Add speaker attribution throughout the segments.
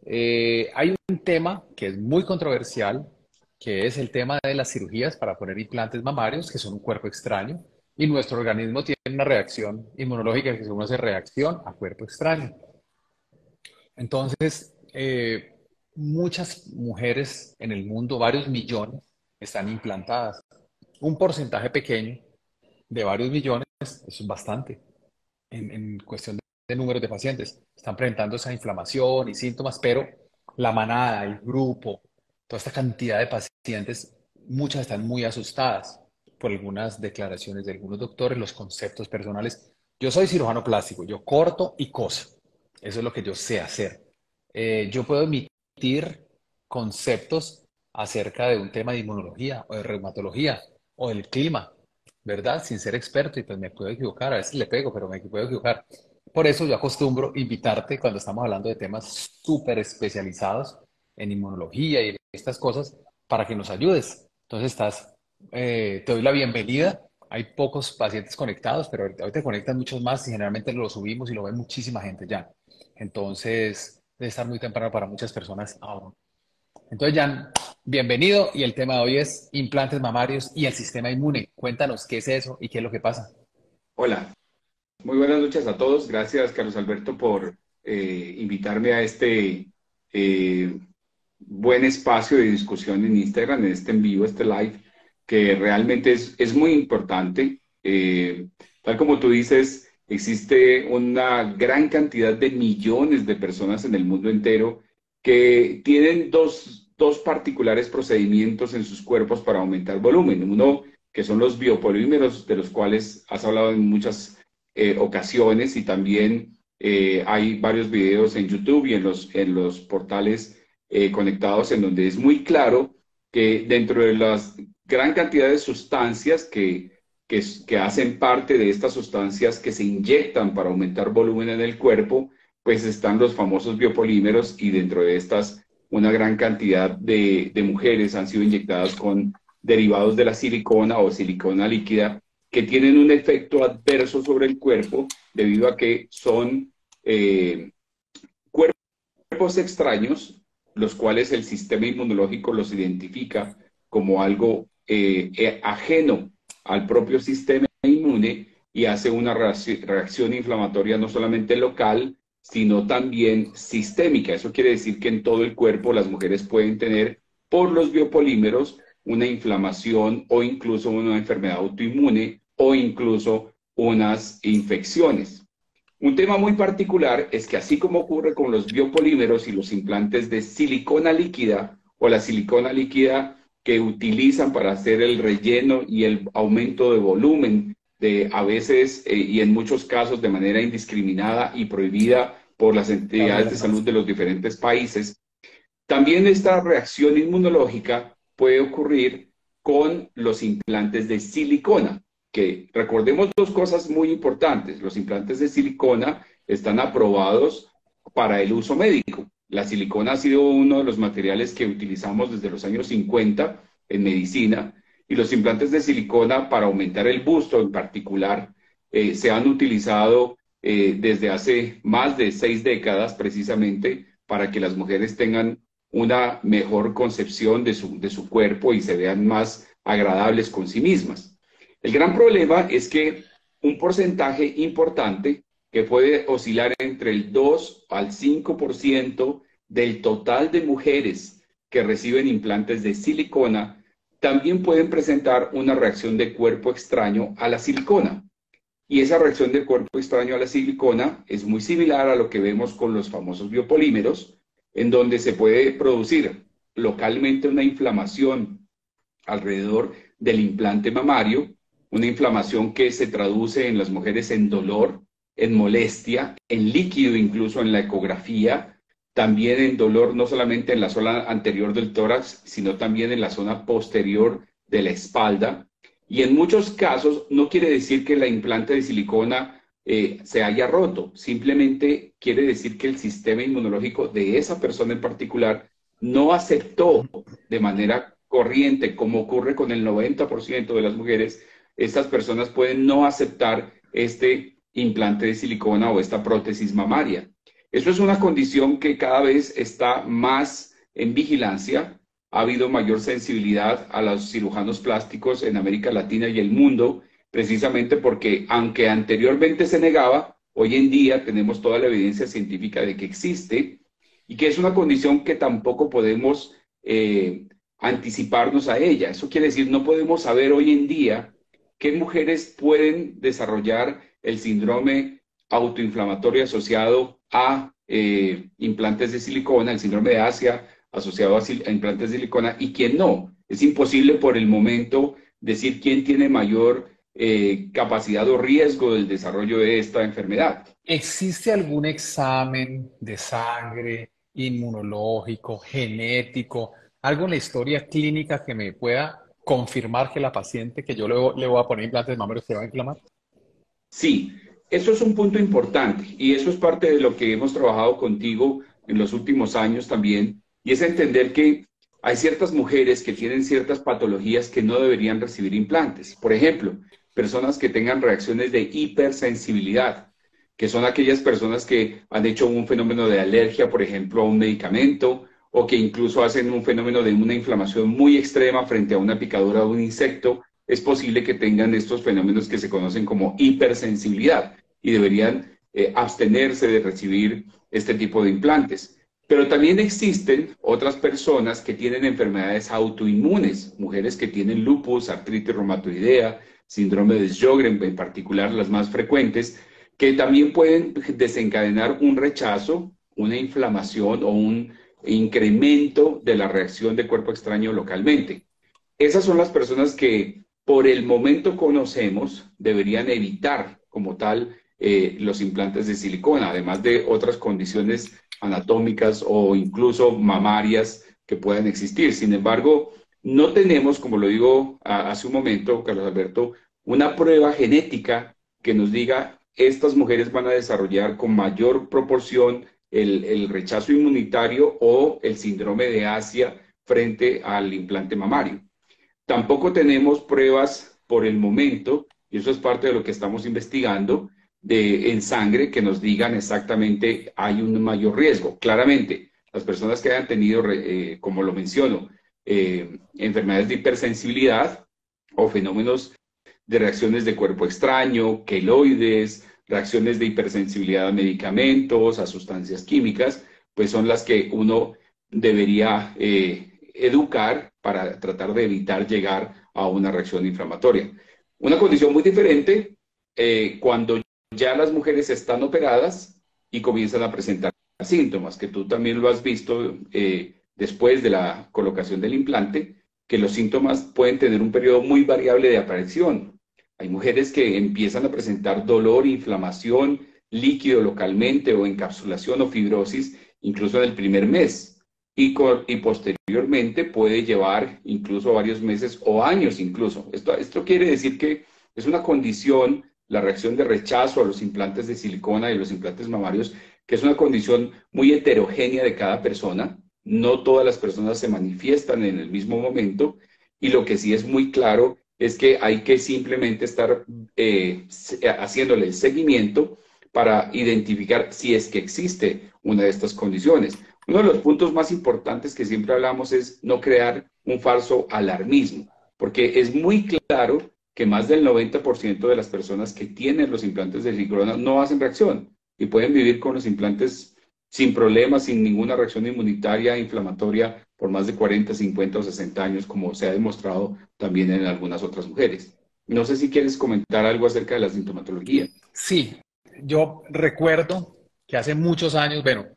Speaker 1: Hay un tema que es muy controversial, que es el tema de las cirugías para poner implantes mamarios, que son un cuerpo extraño, y nuestro organismo tiene una reacción inmunológica que se llama reacción a cuerpo extraño. Entonces, muchas mujeres en el mundo, varios millones, están implantadas. Un porcentaje pequeño de varios millones, eso es bastante en cuestión de números de pacientes. Están presentando esa inflamación y síntomas, pero la manada, el grupo, toda esta cantidad de pacientes, muchas están muy asustadas por algunas declaraciones de algunos doctores, los conceptos personales. Yo soy cirujano plástico, yo corto y coso. Eso es lo que yo sé hacer. Yo puedo emitir conceptos acerca de un tema de inmunología o de reumatología o del clima, ¿verdad? Sin ser experto y pues me puedo equivocar, a veces le pego, pero me puedo equivocar. Por eso yo acostumbro invitarte cuando estamos hablando de temas súper especializados en inmunología y en estas cosas para que nos ayudes. Entonces te doy la bienvenida. Hay pocos pacientes conectados, pero ahorita conectan muchos más y generalmente lo subimos y lo ve muchísima gente ya. Entonces, debe estar muy temprano para muchas personas aún. Entonces, Jan, bienvenido y el tema de hoy es implantes mamarios y el sistema inmune. Cuéntanos qué es eso y qué es lo que pasa.
Speaker 2: Hola, muy buenas noches a todos. Gracias, Carlos Alberto, por invitarme a este eh, buen espacio de discusión en Instagram, en este en vivo, este live, que realmente es muy importante. Tal como tú dices, existe una gran cantidad de millones de personas en el mundo entero que tienen dos particulares procedimientos en sus cuerpos para aumentar volumen. Uno, que son los biopolímeros, de los cuales has hablado en muchas ocasiones, y también hay varios videos en YouTube y en los portales conectados, en donde es muy claro que dentro de las gran cantidad de sustancias que hacen parte de estas sustancias que se inyectan para aumentar volumen en el cuerpo, pues están los famosos biopolímeros, y dentro de estas una gran cantidad de mujeres han sido inyectadas con derivados de la silicona o silicona líquida, que tienen un efecto adverso sobre el cuerpo debido a que son eh, cuerpos extraños, los cuales el sistema inmunológico los identifica como algo ajeno al propio sistema inmune, y hace una reacción inflamatoria no solamente local, sino también sistémica. Eso quiere decir que en todo el cuerpo las mujeres pueden tener, por los biopolímeros, una inflamación o incluso una enfermedad autoinmune o incluso unas infecciones. Un tema muy particular es que, así como ocurre con los biopolímeros y los implantes de silicona líquida, o la silicona líquida que utilizan para hacer el relleno y el aumento de volumen, a veces y en muchos casos de manera indiscriminada y prohibida por las entidades de salud de los diferentes países, también esta reacción inmunológica puede ocurrir con los implantes de silicona, que, recordemos dos cosas muy importantes: los implantes de silicona están aprobados para el uso médico. La silicona ha sido uno de los materiales que utilizamos desde los años 50 en medicina, y los implantes de silicona para aumentar el busto en particular se han utilizado desde hace más de 6 décadas, precisamente para que las mujeres tengan una mejor concepción de su cuerpo y se vean más agradables con sí mismas. El gran problema es que un porcentaje importante, que puede oscilar entre el 2 al 5% del total de mujeres que reciben implantes de silicona, también pueden presentar una reacción de cuerpo extraño a la silicona. Y esa reacción del cuerpo extraño a la silicona es muy similar a lo que vemos con los famosos biopolímeros, en donde se puede producir localmente una inflamación alrededor del implante mamario, una inflamación que se traduce en las mujeres en dolor, en molestia, en líquido, incluso en la ecografía, también en dolor no solamente en la zona anterior del tórax, sino también en la zona posterior de la espalda. Y en muchos casos no quiere decir que la implante de silicona se haya roto, simplemente quiere decir que el sistema inmunológico de esa persona en particular no aceptó de manera corriente, como ocurre con el 90% de las mujeres. Estas personas pueden no aceptar este implante de silicona o esta prótesis mamaria. Eso es una condición que cada vez está más en vigilancia. Ha habido mayor sensibilidad a los cirujanos plásticos en América Latina y el mundo, precisamente porque, aunque anteriormente se negaba, hoy en día tenemos toda la evidencia científica de que existe y que es una condición que tampoco podemos anticiparnos a ella. Eso quiere decir, no podemos saber hoy en día qué mujeres pueden desarrollar el síndrome autoinflamatorio asociado a implantes de silicona, el síndrome de Asia asociado a implantes de silicona y quién no. Es imposible por el momento decir quién tiene mayor capacidad o riesgo del desarrollo de esta enfermedad.
Speaker 1: ¿Existe algún examen de sangre, inmunológico, genético, algo en la historia clínica que me pueda confirmar que la paciente que yo le voy a poner implantes mamarios se va a inflamar?
Speaker 2: Sí, eso es un punto importante y eso es parte de lo que hemos trabajado contigo en los últimos años también, y es entender que hay ciertas mujeres que tienen ciertas patologías que no deberían recibir implantes. Por ejemplo, personas que tengan reacciones de hipersensibilidad, que son aquellas personas que han hecho un fenómeno de alergia, por ejemplo, a un medicamento, o que incluso hacen un fenómeno de una inflamación muy extrema frente a una picadura de un insecto. Es posible que tengan estos fenómenos que se conocen como hipersensibilidad y deberían abstenerse de recibir este tipo de implantes. Pero también existen otras personas que tienen enfermedades autoinmunes, mujeres que tienen lupus, artritis reumatoidea, síndrome de Sjögren, en particular las más frecuentes, que también pueden desencadenar un rechazo, una inflamación o un incremento de la reacción de cuerpo extraño localmente. Esas son las personas que por el momento conocemos deberían evitar como tal los implantes de silicona, además de otras condiciones anatómicas o incluso mamarias que puedan existir. Sin embargo, no tenemos, como lo digo hace un momento, Carlos Alberto, una prueba genética que nos diga estas mujeres van a desarrollar con mayor proporción el rechazo inmunitario o el síndrome de Asia frente al implante mamario. Tampoco tenemos pruebas por el momento, y eso es parte de lo que estamos investigando, en sangre que nos digan exactamente hay un mayor riesgo. Claramente, las personas que hayan tenido, como lo menciono, enfermedades de hipersensibilidad o fenómenos de reacciones de cuerpo extraño, queloides, reacciones de hipersensibilidad a medicamentos, a sustancias químicas, pues son las que uno debería educar para tratar de evitar llegar a una reacción inflamatoria. Una condición muy diferente cuando ya las mujeres están operadas y comienzan a presentar síntomas, que tú también lo has visto después de la colocación del implante, que los síntomas pueden tener un periodo muy variable de aparición. Hay mujeres que empiezan a presentar dolor, inflamación, líquido localmente o encapsulación o fibrosis incluso en el primer mes y posteriormente puede llevar incluso varios meses o años incluso. Esto quiere decir que es una condición, la reacción de rechazo a los implantes de silicona y los implantes mamarios, que es una condición muy heterogénea de cada persona. No todas las personas se manifiestan en el mismo momento y lo que sí es muy claro es que hay que simplemente estar haciéndole el seguimiento para identificar si es que existe una de estas condiciones. Uno de los puntos más importantes que siempre hablamos es no crear un falso alarmismo, porque es muy claro que más del 90% de las personas que tienen los implantes de silicona no hacen reacción y pueden vivir con los implantes sin problemas, sin ninguna reacción inmunitaria, inflamatoria, por más de 40, 50 o 60 años, como se ha demostrado también en algunas otras mujeres. No sé si quieres comentar algo acerca de la sintomatología.
Speaker 1: Sí, yo recuerdo que hace muchos años, bueno,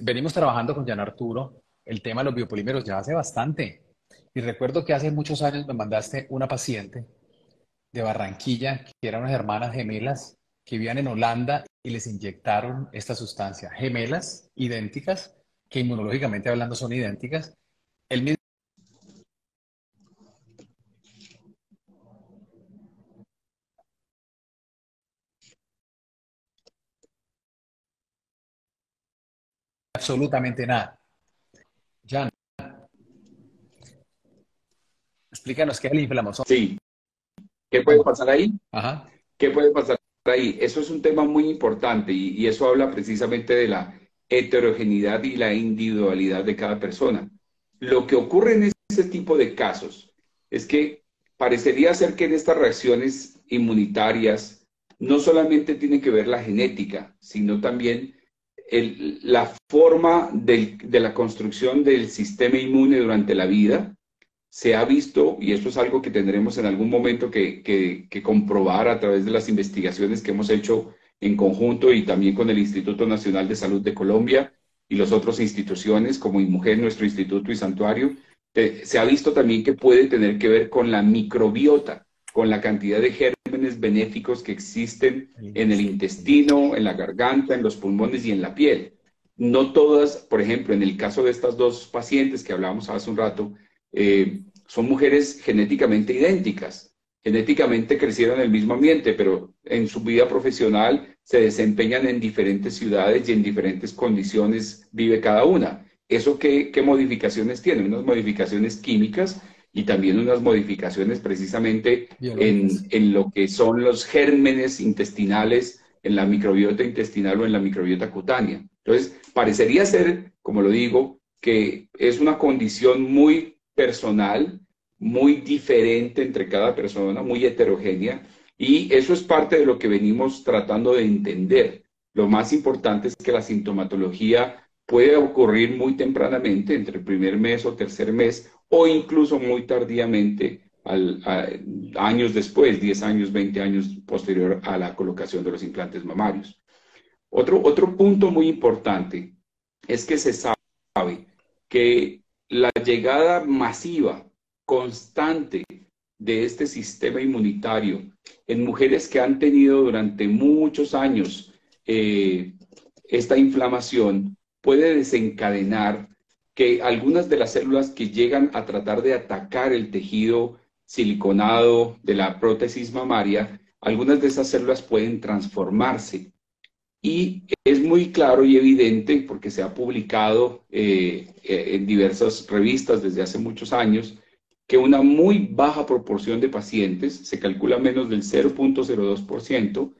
Speaker 1: venimos trabajando con Gian Arturo el tema de los biopolímeros ya hace bastante. Y recuerdo que hace muchos años me mandaste una paciente de Barranquilla, que eran unas hermanas gemelas que vivían en Holanda y les inyectaron esta sustancia. Gemelas, idénticas, que inmunológicamente hablando son idénticas. El mismo absolutamente nada. Jan, explícanos qué es la inflamación.
Speaker 2: Sí, ¿qué puede pasar ahí?
Speaker 1: Ajá.
Speaker 2: ¿Qué puede pasar ahí? Eso es un tema muy importante y eso habla precisamente de la heterogeneidad y la individualidad de cada persona. Lo que ocurre en ese tipo de casos es que parecería ser que en estas reacciones inmunitarias no solamente tiene que ver la genética, sino también la forma de la construcción del sistema inmune durante la vida. Se ha visto, y esto es algo que tendremos en algún momento que comprobar a través de las investigaciones que hemos hecho en conjunto y también con el Instituto Nacional de Salud de Colombia y las otras instituciones como INMUJER, nuestro instituto y santuario, se ha visto también que puede tener que ver con la microbiota, con la cantidad de gérmenes benéficos que existen en el intestino, en la garganta, en los pulmones y en la piel. No todas, por ejemplo, en el caso de estas dos pacientes que hablábamos hace un rato, son mujeres genéticamente idénticas, genéticamente crecieron en el mismo ambiente, pero en su vida profesional se desempeñan en diferentes ciudades y en diferentes condiciones vive cada una. ¿Eso qué modificaciones tiene? Unas modificaciones químicas y también unas modificaciones precisamente
Speaker 1: biológicas.
Speaker 2: en lo que son los gérmenes intestinales, en la microbiota intestinal o en la microbiota cutánea. Entonces, parecería ser, como lo digo, que es una condición muy personal, muy diferente entre cada persona, muy heterogénea, y eso es parte de lo que venimos tratando de entender. Lo más importante es que la sintomatología puede ocurrir muy tempranamente, entre el primer mes o tercer mes, o incluso muy tardíamente, años después, 10 años, 20 años posterior a la colocación de los implantes mamarios. Otro punto muy importante es que se sabe que la llegada masiva, constante de este sistema inmunitario en mujeres que han tenido durante muchos años esta inflamación puede desencadenar que algunas de las células que llegan a tratar de atacar el tejido siliconado de la prótesis mamaria, algunas de esas células pueden transformarse. Y es muy claro y evidente, porque se ha publicado en diversas revistas desde hace muchos años, que una muy baja proporción de pacientes, se calcula menos del 0,02%,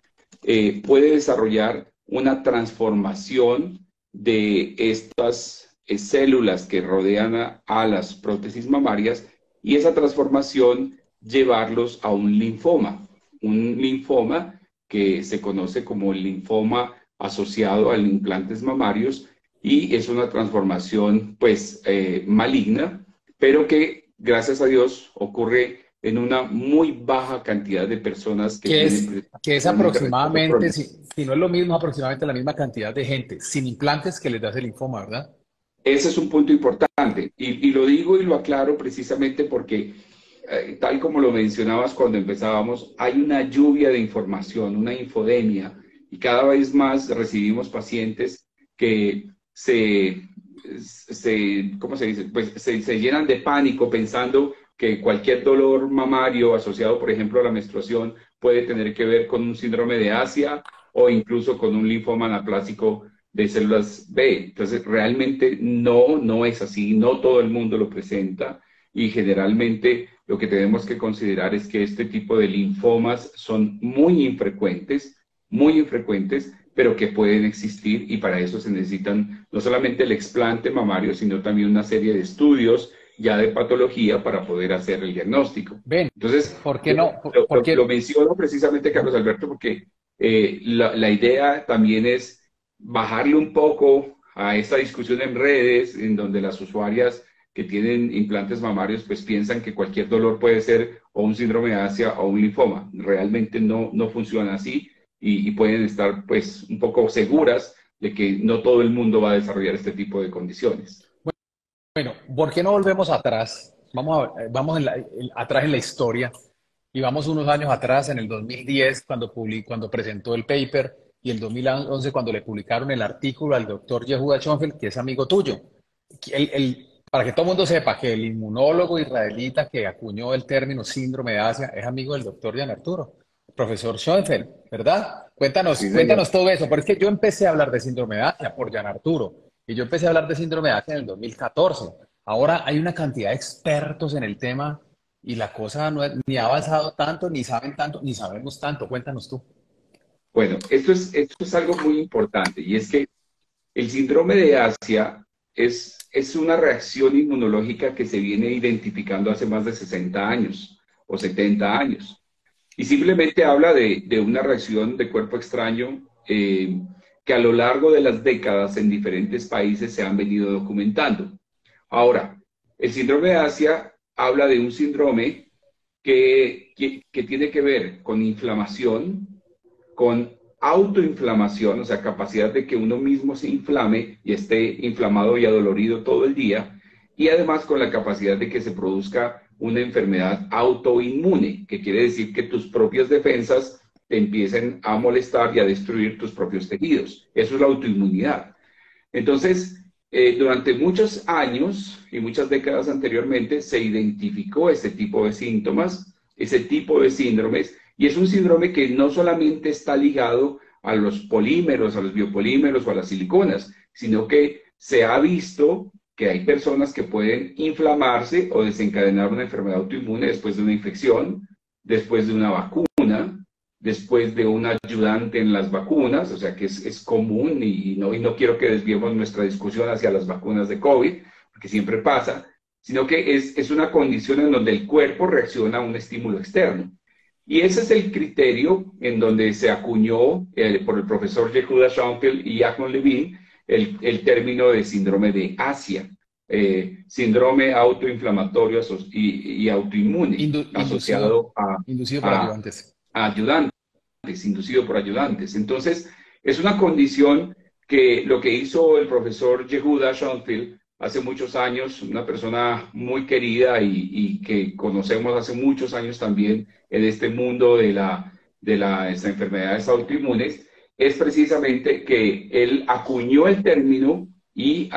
Speaker 2: puede desarrollar una transformación de estas células que rodean a las prótesis mamarias y esa transformación llevarlos a un linfoma que se conoce como el linfoma asociado a implantes mamarios y es una transformación pues maligna, pero que gracias a Dios ocurre en una muy baja cantidad de personas que tienen
Speaker 1: Que es
Speaker 2: realmente rechazo
Speaker 1: aproximadamente,
Speaker 2: crónico.
Speaker 1: si no es lo mismo, aproximadamente la misma cantidad de gente sin implantes que les da ese linfoma, ¿verdad?
Speaker 2: Ese es un punto importante y lo digo y lo aclaro precisamente porque, tal como lo mencionabas cuando empezábamos, hay una lluvia de información, una infodemia y cada vez más recibimos pacientes que ¿cómo se dice? Pues se llenan de pánico pensando que cualquier dolor mamario asociado, por ejemplo, a la menstruación puede tener que ver con un síndrome de Asia o incluso con un linfoma anaplásico de células B. Entonces, realmente no es así, no todo el mundo lo presenta y generalmente lo que tenemos que considerar es que este tipo de linfomas son muy infrecuentes, pero que pueden existir y para eso se necesitan no solamente el explante mamario, sino también una serie de estudios ya de patología para poder hacer el diagnóstico.
Speaker 1: Ven,
Speaker 2: Entonces,
Speaker 1: ¿por qué
Speaker 2: yo
Speaker 1: no?
Speaker 2: lo,
Speaker 1: ¿Por
Speaker 2: lo
Speaker 1: qué?
Speaker 2: menciono precisamente, Carlos
Speaker 1: Ajá.
Speaker 2: Alberto, porque la idea también es bajarle un poco a esta discusión en redes, en donde las usuarias que tienen implantes mamarios pues piensan que cualquier dolor puede ser o un síndrome de Asia o un linfoma. Realmente no funciona así y pueden estar pues un poco seguras de que no todo el mundo va a desarrollar este tipo de condiciones.
Speaker 1: Bueno, ¿por qué no volvemos atrás? Vamos atrás en la historia y vamos unos años atrás, en el 2010, cuando presentó el paper, y el 2011, cuando le publicaron el artículo al doctor Yehuda Schonfeld, que es amigo tuyo. Para que todo el mundo sepa que el inmunólogo israelita que acuñó el término síndrome de Asia es amigo del doctor Jan Arturo, profesor Schoenfeld, ¿verdad?
Speaker 2: Sí, señor.
Speaker 1: Cuéntanos todo eso, porque es que yo empecé a hablar de síndrome de Asia por Jan Arturo, y yo empecé a hablar de síndrome de Asia en el 2014. Ahora hay una cantidad de expertos en el tema y la cosa no ni ha avanzado tanto, ni saben tanto, ni sabemos tanto. Cuéntanos tú.
Speaker 2: Bueno, esto es algo muy importante y es que El síndrome de Asia es una reacción inmunológica que se viene identificando hace más de 60 años o 70 años. Y simplemente habla de una reacción de cuerpo extraño que a lo largo de las décadas en diferentes países se han venido documentando. Ahora, el síndrome de Asia habla de un síndrome que tiene que ver con inflamación, con autoinflamación, o sea, capacidad de que uno mismo se inflame y esté inflamado y adolorido todo el día, y además con la capacidad de que se produzca una enfermedad autoinmune, que quiere decir que tus propias defensas te empiecen a molestar y a destruir tus propios tejidos. Eso es la autoinmunidad. Entonces, durante muchos años y muchas décadas anteriormente se identificó ese tipo de síntomas, ese tipo de síndromes, y es un síndrome que no solamente está ligado a los polímeros, a los biopolímeros o a las siliconas, sino que se ha visto que hay personas que pueden inflamarse o desencadenar una enfermedad autoinmune después de una infección, después de una vacuna, después de un ayudante en las vacunas, o sea que es común y no quiero que desviemos nuestra discusión hacia las vacunas de COVID, porque siempre pasa, sino que es una condición en donde el cuerpo reacciona a un estímulo externo. Y ese es el criterio en donde se acuñó por el profesor Yehuda Schonfeld y Jackman Levine el término de síndrome de Asia, síndrome autoinflamatorio y autoinmune
Speaker 1: Inducido,
Speaker 2: asociado
Speaker 1: inducido por
Speaker 2: a
Speaker 1: ayudantes.
Speaker 2: ayudantes, inducido por ayudantes. Entonces, es una condición que lo que hizo el profesor Yehuda Schonfeld hace muchos años, una persona muy querida y que conocemos hace muchos años también en este mundo de las enfermedades autoinmunes, es precisamente que él acuñó el término y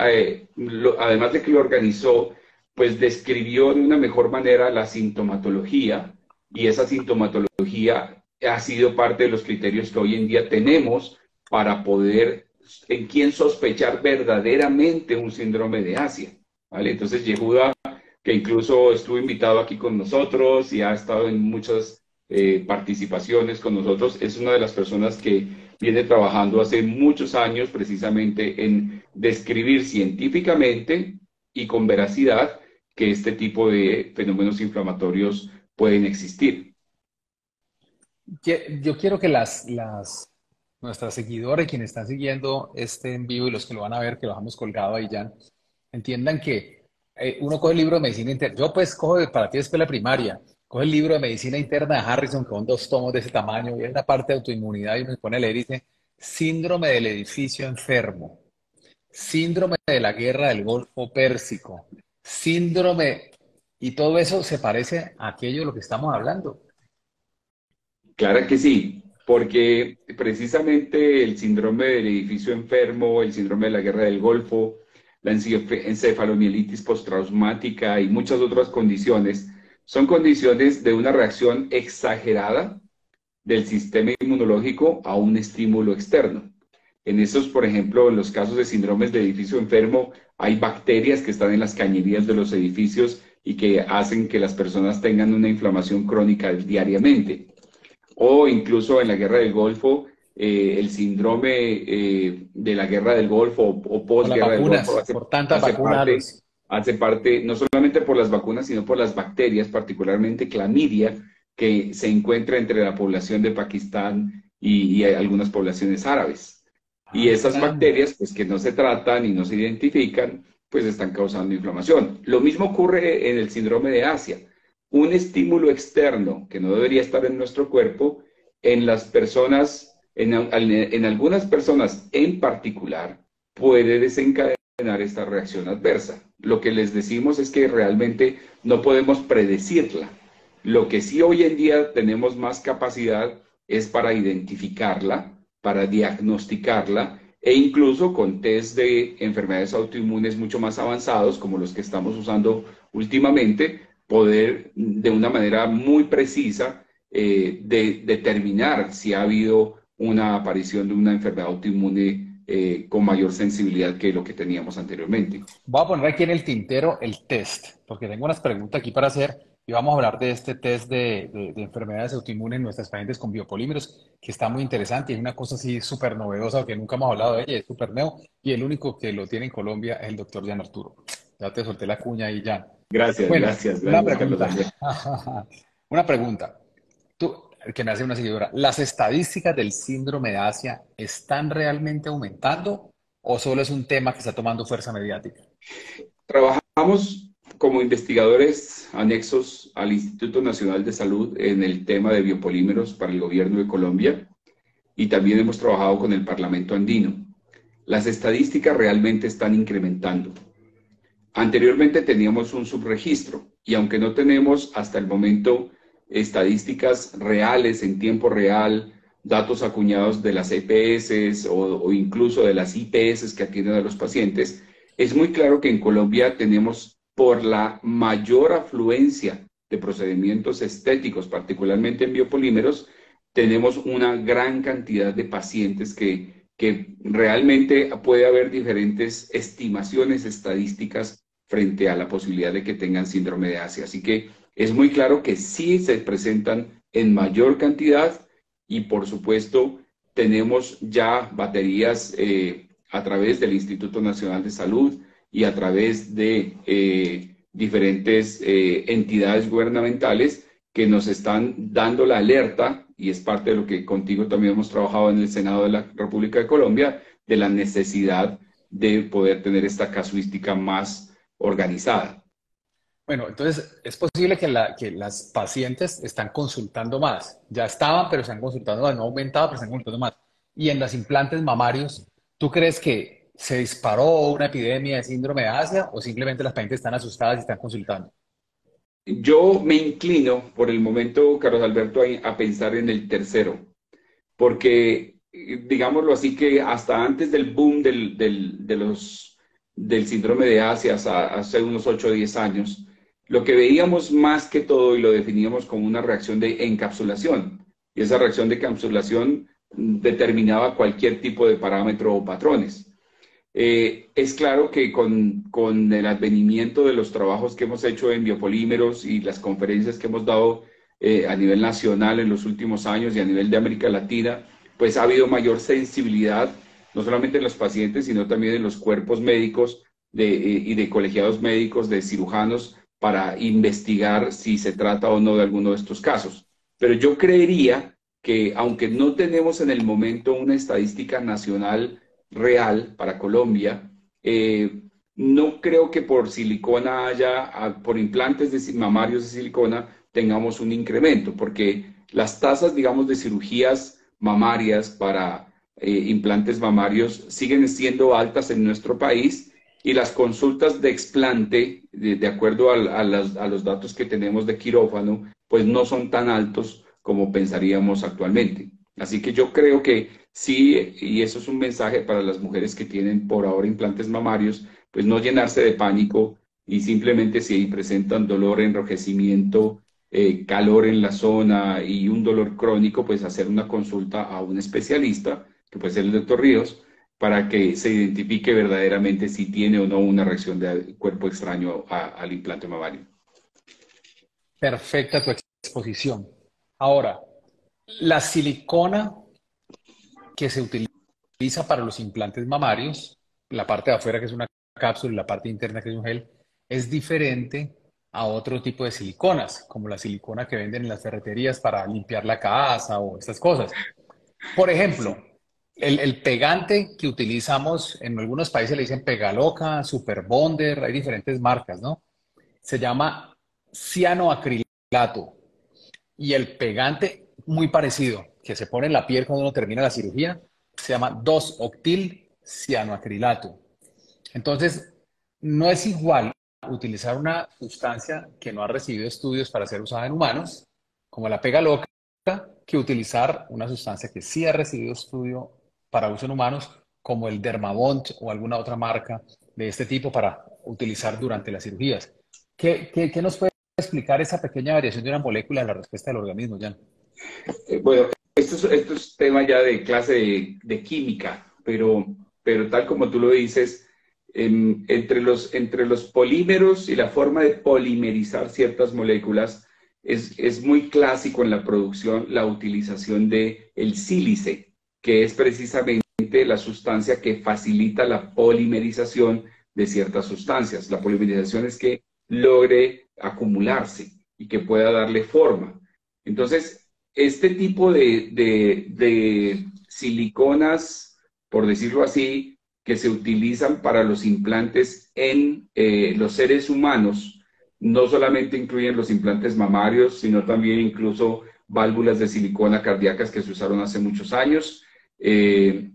Speaker 2: además de que lo organizó, pues describió de una mejor manera la sintomatología y esa sintomatología ha sido parte de los criterios que hoy en día tenemos para poder en quién sospechar verdaderamente un síndrome de Asia. ¿Vale? Entonces, Yehuda, que incluso estuvo invitado aquí con nosotros y ha estado en muchas participaciones con nosotros, es una de las personas que viene trabajando hace muchos años precisamente en describir científicamente y con veracidad que este tipo de fenómenos inflamatorios pueden existir.
Speaker 1: Yo quiero que nuestras seguidores, quienes están siguiendo este en vivo y los que lo van a ver, que lo dejamos colgado ahí ya, entiendan que uno coge el libro de medicina interna. Yo pues cojo para ti de escuela primaria, coge el libro de medicina interna de Harrison, que son dos tomos de ese tamaño, y hay una parte de autoinmunidad y me pone a leer y dice, síndrome del edificio enfermo, síndrome de la guerra del Golfo Pérsico, síndrome, y todo eso se parece a aquello de lo que estamos hablando.
Speaker 2: Claro que sí, porque precisamente el síndrome del edificio enfermo, el síndrome de la guerra del Golfo, la encefalomielitis postraumática y muchas otras condiciones son condiciones de una reacción exagerada del sistema inmunológico a un estímulo externo. En esos, por ejemplo, en los casos de síndromes de edificio enfermo, hay bacterias que están en las cañerías de los edificios y que hacen que las personas tengan una inflamación crónica diariamente. O incluso en la guerra del Golfo, el síndrome de la guerra del Golfo o
Speaker 1: Por las
Speaker 2: posguerra del Golfo
Speaker 1: vacunas, por tantas vacunas.
Speaker 2: hace parte no solamente por las vacunas, sino por las bacterias, particularmente clamidia, que se encuentra entre la población de Pakistán y algunas poblaciones árabes. Y
Speaker 1: Ah,
Speaker 2: esas
Speaker 1: caramba.
Speaker 2: bacterias, pues que no se tratan y no se identifican, pues están causando inflamación. Lo mismo ocurre en el síndrome de Asia. Un estímulo externo que no debería estar en nuestro cuerpo, en las personas, en algunas personas en particular, puede desencadenar esta reacción adversa. Lo que les decimos es que realmente no podemos predecirla. Lo que sí hoy en día tenemos más capacidad es para identificarla, para diagnosticarla e incluso con test de enfermedades autoinmunes mucho más avanzados, como los que estamos usando últimamente, poder de una manera muy precisa determinar si ha habido una aparición de una enfermedad autoinmune con mayor sensibilidad que lo que teníamos anteriormente.
Speaker 1: Voy a poner aquí en el tintero el test, porque tengo unas preguntas aquí para hacer. y vamos a hablar de este test de enfermedades autoinmunes en nuestras pacientes con biopolímeros, que está muy interesante y es una cosa así súper novedosa que nunca hemos hablado de ella, es súper nuevo y el único que lo tiene en Colombia es el doctor Jan Arturo. Ya te solté la cuña ahí, Jan.
Speaker 2: Gracias,
Speaker 1: Bueno,
Speaker 2: gracias,
Speaker 1: una
Speaker 2: gracias, Carlos
Speaker 1: pregunta.
Speaker 2: Alberto.
Speaker 1: Una pregunta. Tú, que me hace una seguidora, ¿las estadísticas del síndrome de Asia están realmente aumentando o solo es un tema que está tomando fuerza mediática?
Speaker 2: Trabajamos como investigadores anexos al Instituto Nacional de Salud en el tema de biopolímeros para el gobierno de Colombia y también hemos trabajado con el Parlamento andino. Las estadísticas realmente están incrementando. Anteriormente teníamos un subregistro y aunque no tenemos hasta el momento estadísticas reales en tiempo real, datos acuñados de las EPS o incluso de las IPS que atienden a los pacientes, es muy claro que en Colombia tenemos por la mayor afluencia de procedimientos estéticos, particularmente en biopolímeros, tenemos una gran cantidad de pacientes que realmente puede haber diferentes estimaciones estadísticas frente a la posibilidad de que tengan síndrome de Asia. Así que es muy claro que sí se presentan en mayor cantidad y por supuesto tenemos ya baterías a través del Instituto Nacional de Salud y a través de diferentes entidades gubernamentales que nos están dando la alerta, y es parte de lo que contigo también hemos trabajado en el Senado de la República de Colombia, de la necesidad de poder tener esta casuística más organizada.
Speaker 1: Bueno, entonces es posible que las pacientes están consultando más. Ya estaban, pero están consultando más. No ha aumentado, pero están consultando más. Y en los implantes mamarios, ¿tú crees que se disparó una epidemia de síndrome de Asia o simplemente las pacientes están asustadas y están consultando?
Speaker 2: Yo me inclino por el momento, Carlos Alberto, a pensar en el tercero, porque digámoslo así que hasta antes del boom del síndrome de Asia, hace unos 8 o 10 años, lo que veíamos más que todo y lo definíamos como una reacción de encapsulación. Y esa reacción de encapsulación determinaba cualquier tipo de parámetro o patrones. Es claro que con el advenimiento de los trabajos que hemos hecho en biopolímeros y las conferencias que hemos dado a nivel nacional en los últimos años y a nivel de América Latina, pues ha habido mayor sensibilidad, no solamente en los pacientes, sino también en los cuerpos médicos y de colegiados médicos, de cirujanos, para investigar si se trata o no de alguno de estos casos. Pero yo creería que aunque no tenemos en el momento una estadística nacional real para Colombia. No creo que por silicona por implantes mamarios de silicona tengamos un incremento, porque las tasas, digamos, de cirugías mamarias para implantes mamarios siguen siendo altas en nuestro país y las consultas de explante, de acuerdo a los datos que tenemos de quirófano, pues no son tan altos como pensaríamos actualmente. Así que yo creo que sí, y eso es un mensaje para las mujeres que tienen por ahora implantes mamarios, pues no llenarse de pánico y simplemente si presentan dolor, enrojecimiento, calor en la zona y un dolor crónico, pues hacer una consulta a un especialista, que puede ser el doctor Ríos, para que se identifique verdaderamente si tiene o no una reacción de cuerpo extraño al implante mamario.
Speaker 1: Perfecta tu exposición. Ahora, la silicona que se utiliza para los implantes mamarios, la parte de afuera que es una cápsula y la parte interna que es un gel, es diferente a otro tipo de siliconas, como la silicona que venden en las ferreterías para limpiar la casa o estas cosas. Por ejemplo,
Speaker 2: Sí.
Speaker 1: el pegante que utilizamos, en algunos países le dicen Pegaloca, Super Bonder, hay diferentes marcas, ¿no? Se llama cianoacrilato. Y el pegante muy parecido, que se pone en la piel cuando uno termina la cirugía, se llama 2-octil cianoacrilato. Entonces, no es igual utilizar una sustancia que no ha recibido estudios para ser usada en humanos, como la pega loca, que utilizar una sustancia que sí ha recibido estudio para uso en humanos, como el Dermabond o alguna otra marca de este tipo para utilizar durante las cirugías. ¿Qué nos puede explicar esa pequeña variación de una molécula en la respuesta del organismo, Jan?
Speaker 2: Bueno, esto es tema ya de clase de química, pero tal como tú lo dices, entre los polímeros y la forma de polimerizar ciertas moléculas, es muy clásico en la producción la utilización de el sílice, que es precisamente la sustancia que facilita la polimerización de ciertas sustancias. La polimerización es que logre acumularse y que pueda darle forma. Entonces, este tipo de siliconas, por decirlo así, que se utilizan para los implantes en los seres humanos, no solamente incluyen los implantes mamarios, sino también incluso válvulas de silicona cardíacas que se usaron hace muchos años.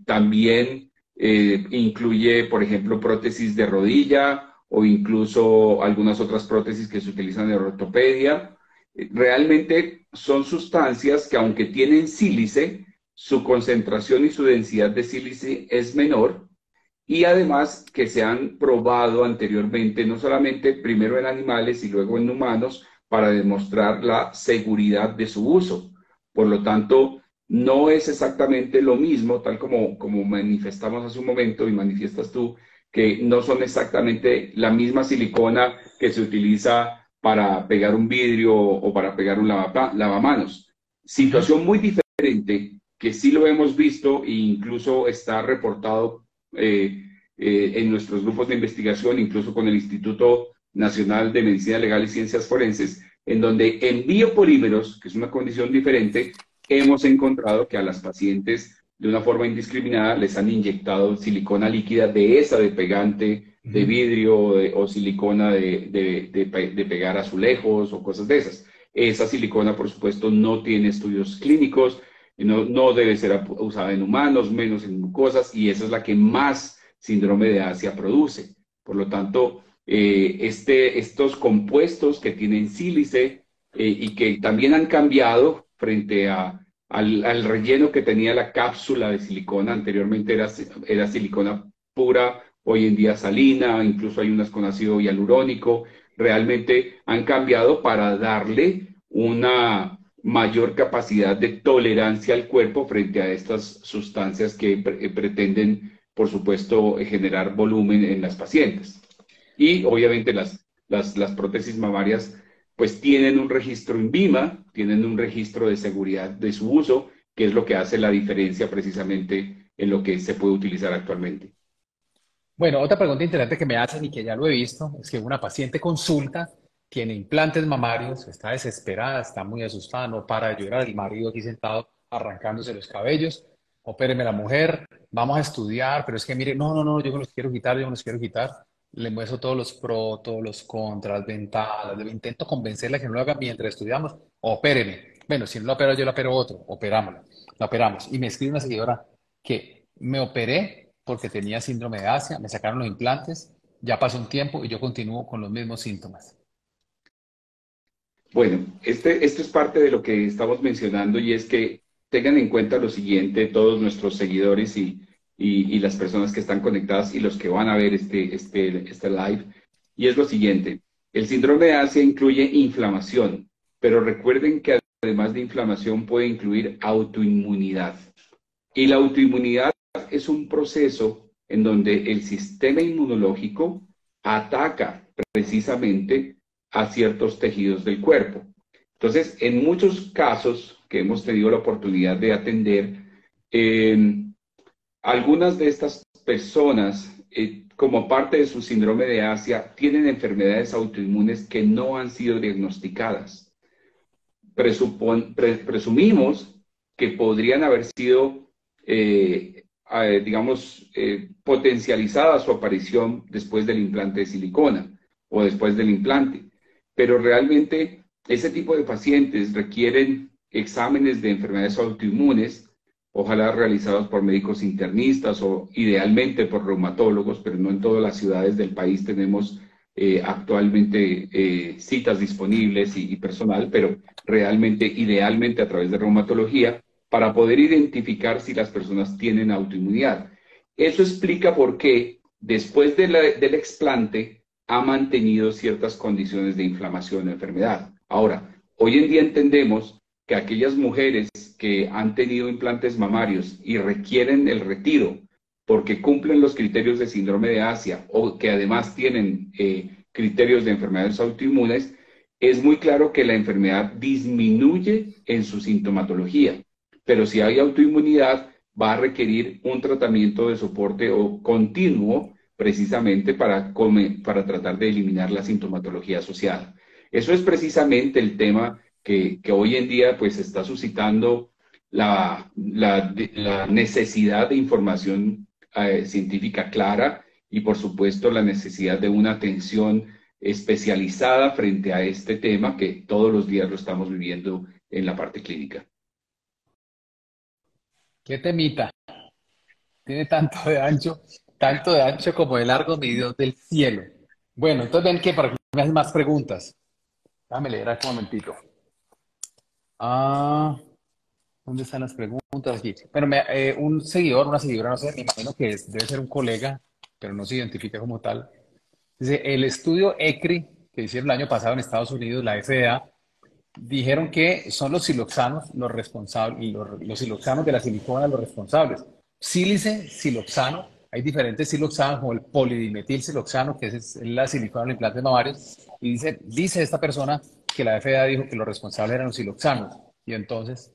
Speaker 2: También incluye, por ejemplo, prótesis de rodilla o incluso algunas otras prótesis que se utilizan en ortopedia. Realmente son sustancias que, aunque tienen sílice, su concentración y su densidad de sílice es menor, y además que se han probado anteriormente, no solamente primero en animales y luego en humanos, para demostrar la seguridad de su uso. Por lo tanto, no es exactamente lo mismo, tal como manifestamos hace un momento y manifiestas tú, que no son exactamente la misma silicona que se utiliza para pegar un vidrio o para pegar un lavamanos.
Speaker 1: Ujú.
Speaker 2: Situación muy diferente, que sí lo hemos visto e incluso está reportado en nuestros grupos de investigación, incluso con el Instituto Nacional de Medicina Legal y Ciencias Forenses, en donde en biopolímeros, que es una condición diferente, hemos encontrado que a las pacientes de una forma indiscriminada les han inyectado silicona líquida de esa de pegante de
Speaker 1: Ujú.
Speaker 2: vidrio o silicona de pegar azulejos o cosas de esas. Esa silicona, por supuesto, no tiene estudios clínicos, no debe ser usada en humanos, menos en mucosas, y esa es la que más síndrome de Asia produce. Por lo tanto, estos compuestos que tienen sílice y que también han cambiado frente al relleno que tenía la cápsula de silicona, anteriormente era silicona pura, hoy en día salina, incluso hay unas con ácido hialurónico, realmente han cambiado para darle una mayor capacidad de tolerancia al cuerpo frente a estas sustancias que pretenden, por supuesto, generar volumen en las pacientes. Y obviamente las prótesis mamarias pues tienen un registro INVIMA, tienen un registro de seguridad de su uso, que es lo que hace la diferencia precisamente en lo que se puede utilizar actualmente.
Speaker 1: Bueno, otra pregunta interesante que me hacen y que ya lo he visto es que una paciente consulta, tiene implantes mamarios, está desesperada, está muy asustada, no para de llorar, el marido aquí sentado arrancándose los cabellos, opéreme la mujer, vamos a estudiar, pero es que mire, no, no, no, yo me los quiero quitar, yo me los quiero quitar. Le muestro todos los pros, todos los contras, ventajas, le intento convencerla que no lo haga mientras estudiamos, opéreme. Bueno, si no lo opero yo, lo opero otro, operámosla, la operamos. Y me escribe una seguidora que me operé porque tenía síndrome de Asia, me sacaron los implantes, ya pasó un tiempo y yo continúo con los mismos síntomas.
Speaker 2: Bueno, esto es parte de lo que estamos mencionando, y es que tengan en cuenta lo siguiente, todos nuestros seguidores y las personas que están conectadas y los que van a ver este live, y es lo siguiente: el síndrome de Asia incluye inflamación, pero recuerden que además de inflamación puede incluir autoinmunidad. Y la autoinmunidad es un proceso en donde el sistema inmunológico ataca precisamente a ciertos tejidos del cuerpo. Entonces, en muchos casos que hemos tenido la oportunidad de atender, eh, algunas de estas personas, como parte de su síndrome de Asia, tienen enfermedades autoinmunes que no han sido diagnosticadas. Presumimos que podrían haber sido, digamos, potencializada su aparición después del implante de silicona o después del implante. Pero realmente ese tipo de pacientes requieren exámenes de enfermedades autoinmunes, ojalá realizados por médicos internistas o idealmente por reumatólogos, pero no en todas las ciudades del país tenemos actualmente citas disponibles y personal, pero realmente, idealmente a través de reumatología, para poder identificar si las personas tienen autoinmunidad. Eso explica por qué después del explante ha mantenido ciertas condiciones de inflamación o enfermedad. Ahora, hoy en día entendemos que aquellas mujeres que han tenido implantes mamarios y requieren el retiro porque cumplen los criterios de síndrome de Asia o que además tienen criterios de enfermedades autoinmunes, es muy claro que la enfermedad disminuye en su sintomatología, pero si hay autoinmunidad va a requerir un tratamiento de soporte o continuo precisamente para tratar de eliminar la sintomatología asociada. Eso es precisamente el tema que hoy en día pues está suscitando la necesidad de información científica clara y por supuesto la necesidad de una atención especializada frente a este tema que todos los días lo estamos viviendo en la parte clínica.
Speaker 1: ¿Qué temita? Tiene tanto de ancho como de largo, mi Dios del cielo. Bueno, entonces ven que por aquí me hacen más preguntas. Déjame leer aquí un momentito. Ah, ¿dónde están las preguntas aquí? Bueno, un seguidor, una seguidora, no sé, me imagino que debe ser un colega, pero no se identifica como tal. Dice, el estudio ECRI que hicieron el año pasado en Estados Unidos, la FDA, dijeron que son los siloxanos los responsables, y los siloxanos de la silicona los responsables. Sílice, siloxano, hay diferentes siloxanos, como el polidimetilsiloxano, que es la silicona en implantes mamarios, y dice esta persona que la FDA dijo que los responsables eran los siloxanos. Y entonces,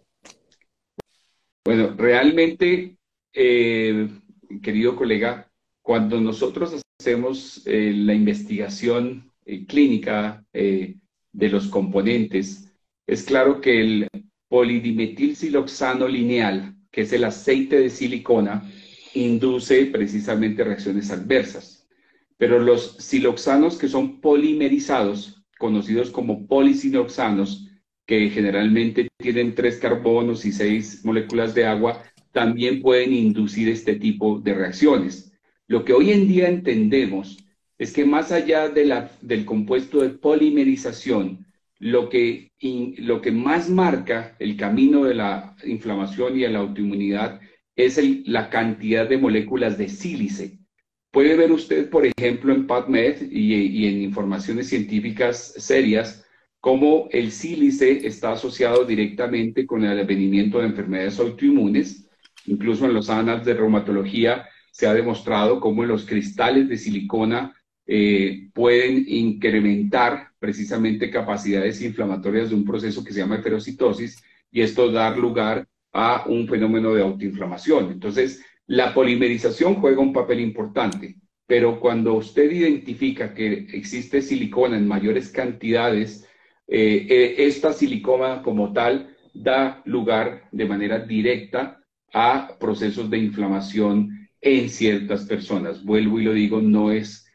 Speaker 2: Bueno, realmente, eh, querido colega, cuando nosotros hacemos la investigación clínica de los componentes, es claro que el polidimetilsiloxano lineal, que es el aceite de silicona, induce precisamente reacciones adversas. Pero los siloxanos que son polimerizados, conocidos como polisiloxanos, que generalmente tienen 3 carbonos y 6 moléculas de agua, también pueden inducir este tipo de reacciones. Lo que hoy en día entendemos es que más allá del compuesto de polimerización, lo que más marca el camino de la inflamación y de la autoinmunidad es la cantidad de moléculas de sílice. Puede ver usted, por ejemplo, en PubMed y en informaciones científicas serias, cómo el sílice está asociado directamente con el advenimiento de enfermedades autoinmunes. Incluso en los annals de reumatología se ha demostrado cómo los cristales de silicona pueden incrementar precisamente capacidades inflamatorias de un proceso que se llama eferocitosis y esto dar lugar a un fenómeno de autoinflamación. Entonces, la polimerización juega un papel importante, pero cuando usted identifica que existe silicona en mayores cantidades, esta silicona como tal da lugar de manera directa a procesos de inflamación en ciertas personas. Vuelvo y lo digo, no es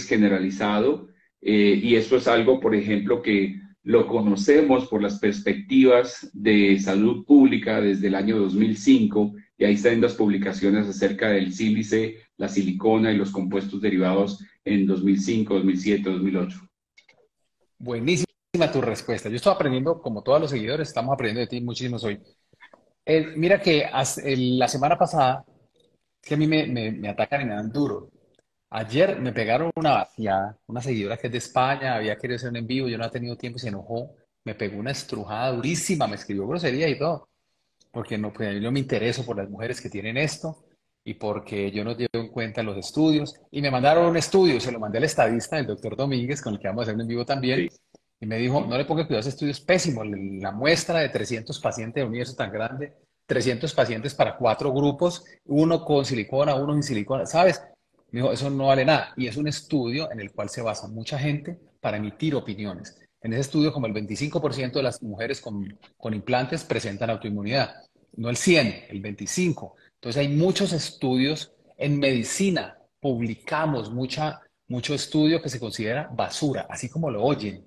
Speaker 2: generalizado y eso es algo, por ejemplo, que lo conocemos por las perspectivas de salud pública desde el año 2005 y ahí están las publicaciones acerca del sílice, la silicona y los compuestos derivados en 2005, 2007, 2008.
Speaker 1: buenísima tu respuesta. Yo estoy aprendiendo, como todos los seguidores, estamos aprendiendo de ti muchísimo hoy. Mira que la semana pasada, es que a mí me atacan y me dan duro. Ayer me pegaron una vaciada, una seguidora que es de España, había querido hacer un en vivo, yo no he tenido tiempo y se enojó, me pegó una estrujada durísima, me escribió grosería y todo, porque no, pues, yo me intereso por las mujeres que tienen esto y porque yo no llevo en cuenta los estudios. Y me mandaron un estudio, se lo mandé al estadista, el doctor Domínguez, con el que vamos a hacer un en vivo también,
Speaker 2: Sí.
Speaker 1: y me dijo, no le ponga cuidado, ese estudio es pésimo, la muestra de 300 pacientes de un universo tan grande, 300 pacientes para 4 grupos, uno con silicona, uno sin silicona, ¿sabes? Me dijo, eso no vale nada. Y es un estudio en el cual se basa mucha gente para emitir opiniones. En ese estudio, como el 25% de las mujeres con implantes presentan autoinmunidad, no el 100, el 25. Entonces hay muchos estudios en medicina, publicamos mucho estudio que se considera basura, así como lo oyen,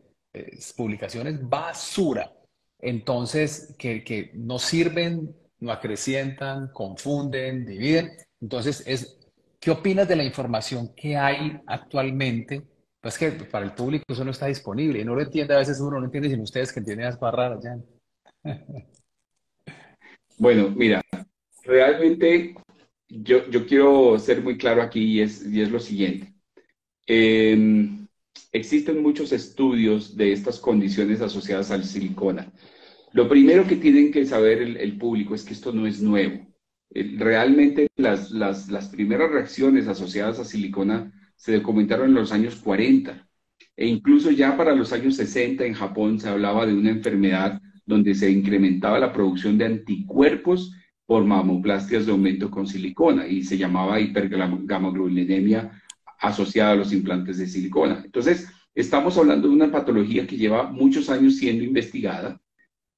Speaker 1: publicaciones basura. Entonces, que no sirven, no acrecientan, confunden, dividen. Entonces, ¿qué opinas de la información que hay actualmente? Pues que para el público eso no está disponible y no lo entiende a veces uno, no entiende sino ustedes que entienden las cosas raras ya.
Speaker 2: Bueno, mira, realmente yo quiero ser muy claro aquí y es lo siguiente. Eh, Existen muchos estudios de estas condiciones asociadas al silicona. Lo primero que tienen que saber el público es que esto no es nuevo. Realmente las primeras reacciones asociadas a silicona se documentaron en los años 40 e incluso ya para los años 60 en Japón se hablaba de una enfermedad donde se incrementaba la producción de anticuerpos por mamoplastias de aumento con silicona y se llamaba hipergamaglobulinemia asociada a los implantes de silicona. Entonces, estamos hablando de una patología que lleva muchos años siendo investigada.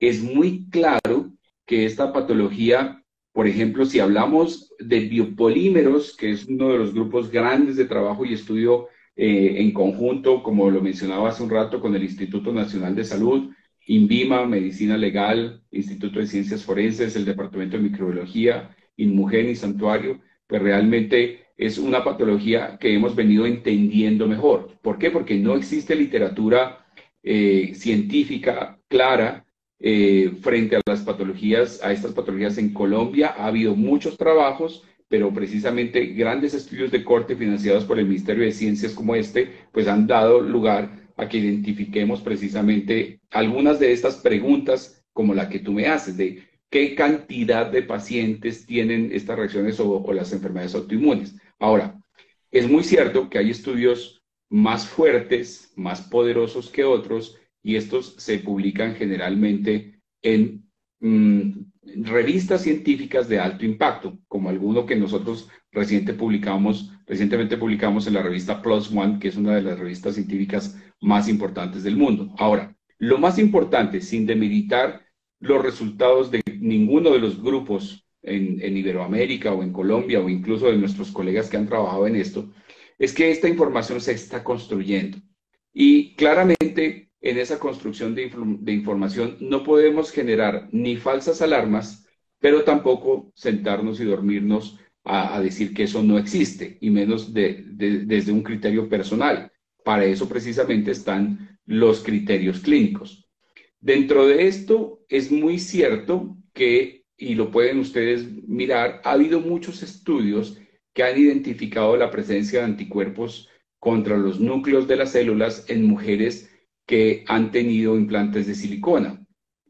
Speaker 2: Es muy claro que esta patología, por ejemplo, si hablamos de biopolímeros, que es uno de los grupos grandes de trabajo y estudio en conjunto, como lo mencionaba hace un rato, con el Instituto Nacional de Salud, INVIMA, Medicina Legal, Instituto de Ciencias Forenses, el Departamento de Microbiología, INMUGEN y Santuario, pues realmente es una patología que hemos venido entendiendo mejor. ¿Por qué? Porque no existe literatura científica clara frente a las patologías, a estas patologías en Colombia. Ha habido muchos trabajos, pero precisamente grandes estudios de corte financiados por el Ministerio de Ciencias como este, pues han dado lugar a que identifiquemos precisamente algunas de estas preguntas como la que tú me haces, de qué cantidad de pacientes tienen estas reacciones o las enfermedades autoinmunes. Ahora, es muy cierto que hay estudios más fuertes, más poderosos que otros, y estos se publican generalmente en revistas científicas de alto impacto, como alguno que nosotros recientemente publicamos en la revista PLOS ONE, que es una de las revistas científicas más importantes del mundo. Ahora, lo más importante, sin demeritar los resultados de ninguno de los grupos en Iberoamérica o en Colombia o incluso de nuestros colegas que han trabajado en esto, es que esta información se está construyendo. Y claramente en esa construcción de información no podemos generar ni falsas alarmas, pero tampoco sentarnos y dormirnos a decir que eso no existe, y menos desde un criterio personal. Para eso precisamente están los criterios clínicos. Dentro de esto es muy cierto que, y lo pueden ustedes mirar, ha habido muchos estudios que han identificado la presencia de anticuerpos contra los núcleos de las células en mujeres que han tenido implantes de silicona.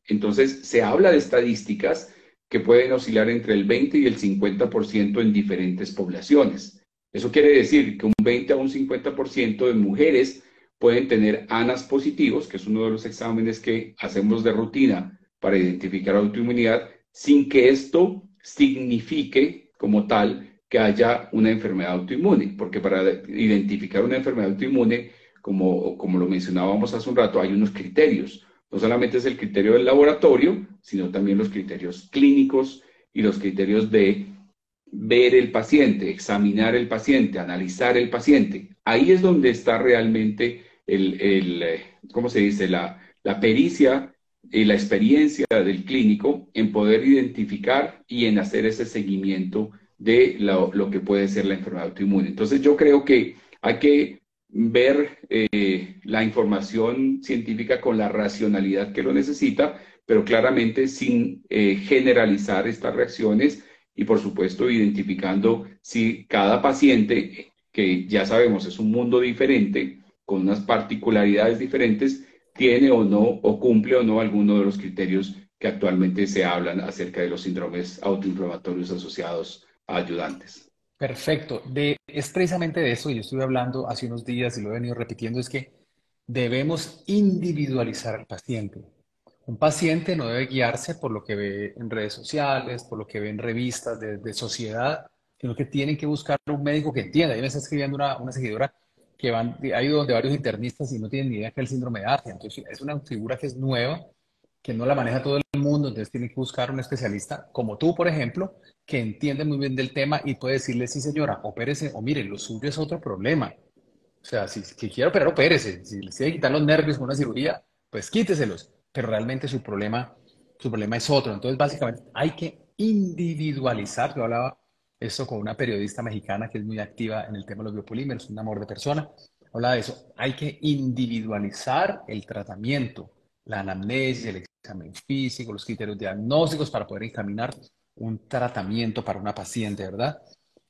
Speaker 2: Entonces, se habla de estadísticas que pueden oscilar entre el 20 y el 50% en diferentes poblaciones. Eso quiere decir que un 20 a un 50% de mujeres pueden tener ANAS positivos, que es uno de los exámenes que hacemos de rutina para identificar autoinmunidad, sin que esto signifique como tal que haya una enfermedad autoinmune, porque para identificar una enfermedad autoinmune, como lo mencionábamos hace un rato, hay unos criterios. No solamente es el criterio del laboratorio, sino también los criterios clínicos y los criterios de ver el paciente, examinar el paciente, analizar el paciente. Ahí es donde está realmente ¿cómo se dice? La pericia y la experiencia del clínico en poder identificar y en hacer ese seguimiento de lo que puede ser la enfermedad autoinmune. Entonces yo creo que hay que ver la información científica con la racionalidad que lo necesita, pero claramente sin generalizar estas reacciones y por supuesto identificando si cada paciente, que ya sabemos es un mundo diferente, con unas particularidades diferentes, tiene o no, o cumple o no alguno de los criterios que actualmente se hablan acerca de los síndromes autoinflamatorios asociados a ayudantes.
Speaker 1: Perfecto. Es precisamente de eso que yo estuve hablando hace unos días y lo he venido repitiendo, es que debemos individualizar al paciente. Un paciente no debe guiarse por lo que ve en redes sociales, por lo que ve en revistas de sociedad, sino que tienen que buscar un médico que entienda. Ahí me está escribiendo una seguidora que ha ido donde varios internistas y no tienen ni idea que es el síndrome de Asia. Entonces, es una figura que es nueva, que no la maneja todo el mundo, entonces tiene que buscar un especialista como tú, por ejemplo, que entiende muy bien del tema y puede decirle, sí señora, opérese, o mire, lo suyo es otro problema. O sea, si quiere operar, opérese. Si le tiene que quitar los nervios con una cirugía, pues quíteselos. Pero realmente su problema es otro. Entonces, básicamente, hay que individualizar. Yo hablaba esto con una periodista mexicana que es muy activa en el tema de los biopolímeros, un amor de persona. Hablaba de eso. Hay que individualizar el tratamiento, la anamnesis, el examen físico, los criterios diagnósticos para poder encaminar un tratamiento para una paciente, ¿verdad?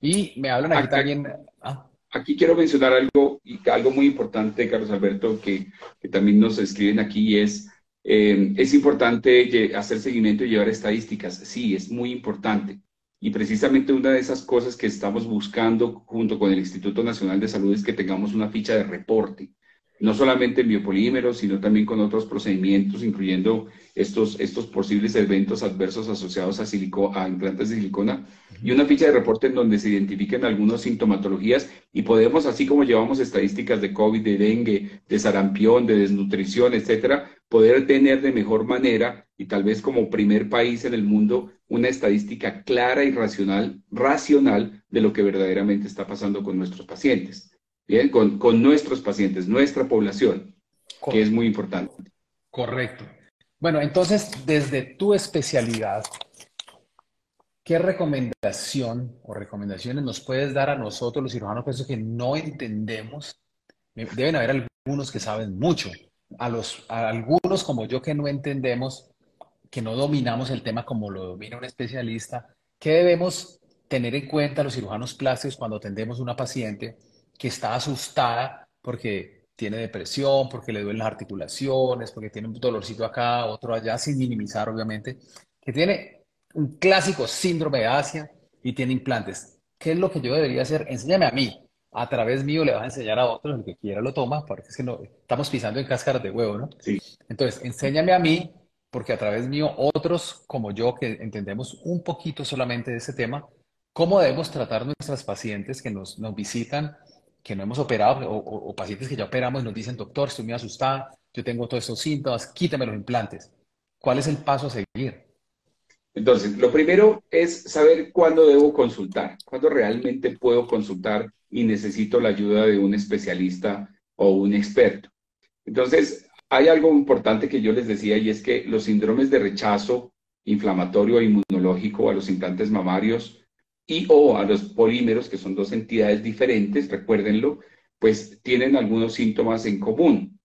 Speaker 1: Y me hablan aquí también. Ah,
Speaker 2: Aquí quiero mencionar algo, y algo muy importante, Carlos Alberto, que también nos escriben aquí, es importante hacer seguimiento y llevar estadísticas. Sí, es muy importante. y precisamente una de esas cosas que estamos buscando junto con el Instituto Nacional de Salud es que tengamos una ficha de reporte, no solamente en biopolímeros, sino también con otros procedimientos, incluyendo estos posibles eventos adversos asociados a implantes de silicona, y
Speaker 1: Ujú.
Speaker 2: una ficha de reporte en donde se identifiquen algunas sintomatologías y podemos, así como llevamos estadísticas de COVID, de dengue, de sarampión, de desnutrición, etcétera, poder tener de mejor manera y tal vez como primer país en el mundo una estadística clara y racional de lo que verdaderamente está pasando con nuestros pacientes. Bien, con nuestros pacientes, nuestra población, que es muy importante.
Speaker 1: Correcto. Bueno, entonces, desde tu especialidad, ¿qué recomendación o recomendaciones nos puedes dar a nosotros, los cirujanos plásticos, que no entendemos? Deben haber algunos que saben mucho, a algunos como yo que no entendemos, que no dominamos el tema como lo domina un especialista. ¿Qué debemos tener en cuenta los cirujanos plásticos cuando atendemos una paciente que está asustada porque tiene depresión, porque le duelen las articulaciones, porque tiene un dolorcito acá, otro allá, sin minimizar obviamente, que tiene un clásico síndrome de Asia y tiene implantes? ¿Qué es lo que yo debería hacer? Enséñame a mí. A través mío le vas a enseñar a otros, el que quiera lo toma, porque es que no, estamos pisando en cáscaras de huevo, ¿no?
Speaker 2: Sí.
Speaker 1: Entonces, enséñame a mí, porque a través mío, otros como yo que entendemos un poquito solamente de ese tema, cómo debemos tratar nuestras pacientes que nos visitan, que no hemos operado, o pacientes que ya operamos y nos dicen, doctor, estoy muy asustada, yo tengo todos estos síntomas, quítame los implantes. ¿Cuál es el paso a seguir?
Speaker 2: Entonces, lo primero es saber cuándo debo consultar, cuándo realmente puedo consultar y necesito la ayuda de un especialista o un experto. Entonces, hay algo importante que yo les decía y es que los síndromes de rechazo inflamatorio e inmunológico a los implantes mamarios y o a los polímeros, que son dos entidades diferentes, recuérdenlo, pues tienen algunos síntomas en común.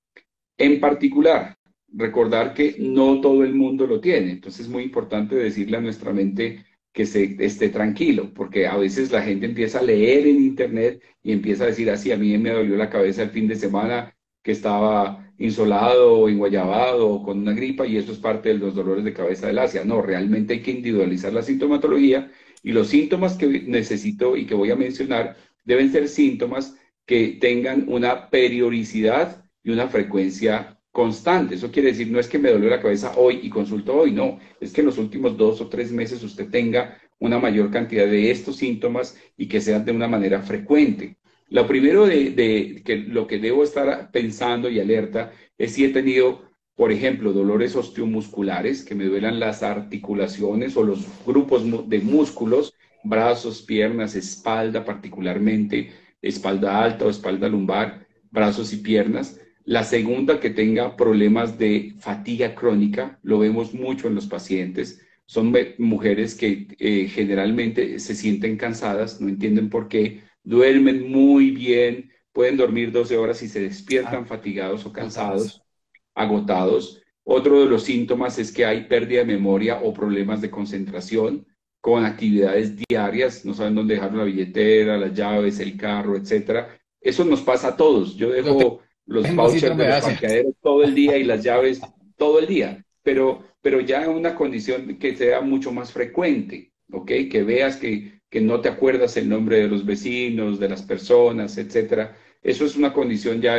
Speaker 2: En particular, recordar que no todo el mundo lo tiene. Entonces es muy importante decirle a nuestra mente que se esté tranquilo, porque a veces la gente empieza a leer en internet y empieza a decir así, a mí me dolió la cabeza el fin de semana que estaba insolado o enguayabado o con una gripa y eso es parte de los dolores de cabeza del Asia. No, realmente hay que individualizar la sintomatología y los síntomas que necesito y que voy a mencionar deben ser síntomas que tengan una periodicidad y una frecuencia constante. Eso quiere decir, no es que me dolió la cabeza hoy y consulto hoy, no, es que en los últimos 2 o 3 meses usted tenga una mayor cantidad de estos síntomas y que sean de una manera frecuente. Lo primero que lo que debo estar pensando y alerta es si he tenido, por ejemplo, dolores osteomusculares, que me duelan las articulaciones o los grupos de músculos, brazos, piernas, espalda particularmente, espalda alta o espalda lumbar, brazos y piernas. La segunda, que tenga problemas de fatiga crónica, lo vemos mucho en los pacientes. Son mujeres que generalmente se sienten cansadas, no entienden por qué, duermen muy bien, pueden dormir 12 horas y se despiertan fatigados o
Speaker 1: Agotadas.
Speaker 2: cansados, agotados. Otro de los síntomas es que hay pérdida de memoria o problemas de concentración con actividades diarias, no saben dónde dejar la billetera, las llaves, el carro, etcétera. Eso nos pasa a todos. Yo
Speaker 1: Yo
Speaker 2: dejo los
Speaker 1: tengo
Speaker 2: vouchers
Speaker 1: síndrome
Speaker 2: de
Speaker 1: de
Speaker 2: los
Speaker 1: Asia.
Speaker 2: parqueaderos todo el día y las llaves todo el día, pero ya en una condición que sea mucho más frecuente, ¿ok? Que veas que no te acuerdas el nombre de los vecinos, de las personas, etcétera. Eso es una condición ya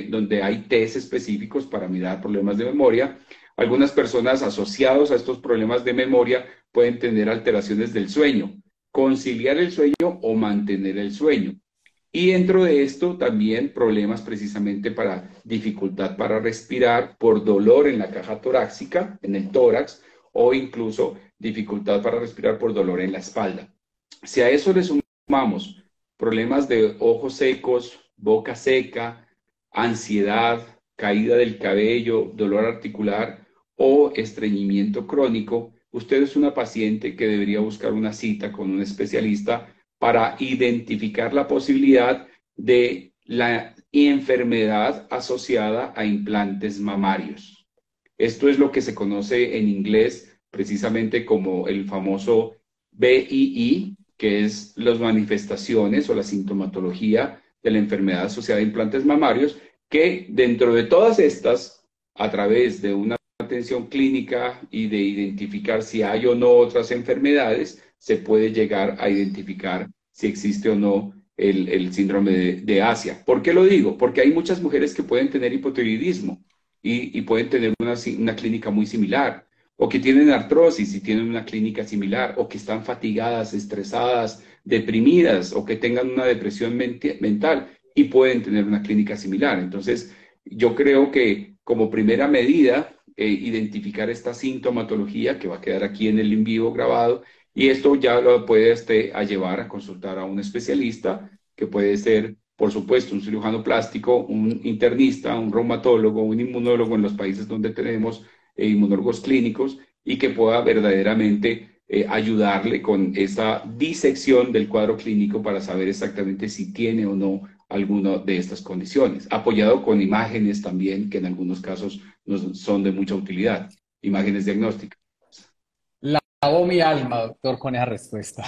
Speaker 2: donde hay test específicos para mirar problemas de memoria. Algunas personas asociados a estos problemas de memoria pueden tener alteraciones del sueño, conciliar el sueño o mantener el sueño. Y dentro de esto también problemas precisamente para dificultad para respirar por dolor en la caja torácica, en el tórax, o incluso dificultad para respirar por dolor en la espalda. Si a eso le sumamos problemas de ojos secos, boca seca, ansiedad, caída del cabello, dolor articular o estreñimiento crónico, usted es una paciente que debería buscar una cita con un especialista para identificar la posibilidad de la enfermedad asociada a implantes mamarios. Esto es lo que se conoce en inglés precisamente como el famoso BII, que es las manifestaciones o la sintomatología de la enfermedad asociada a implantes mamarios, que dentro de todas estas, a través de una atención clínica y de identificar si hay o no otras enfermedades, se puede llegar a identificar si existe o no el síndrome de Asia. ¿Por qué lo digo? Porque hay muchas mujeres que pueden tener hipotiroidismo y pueden tener una clínica muy similar, o que tienen artrosis y tienen una clínica similar, o que están fatigadas, estresadas, deprimidas, o que tengan una depresión mental y pueden tener una clínica similar. Entonces, yo creo que como primera medida, identificar esta sintomatología que va a quedar aquí en el en vivo grabado, y esto ya lo puede a llevar a consultar a un especialista, que puede ser, por supuesto, un cirujano plástico, un internista, un reumatólogo, un inmunólogo en los países donde tenemos inmunólogos clínicos, y que pueda verdaderamente ayudarle con esa disección del cuadro clínico para saber exactamente si tiene o no alguna de estas condiciones, apoyado con imágenes también, que en algunos casos son de mucha utilidad, imágenes diagnósticas.
Speaker 1: Lavo mi alma, doctor, con esa respuesta.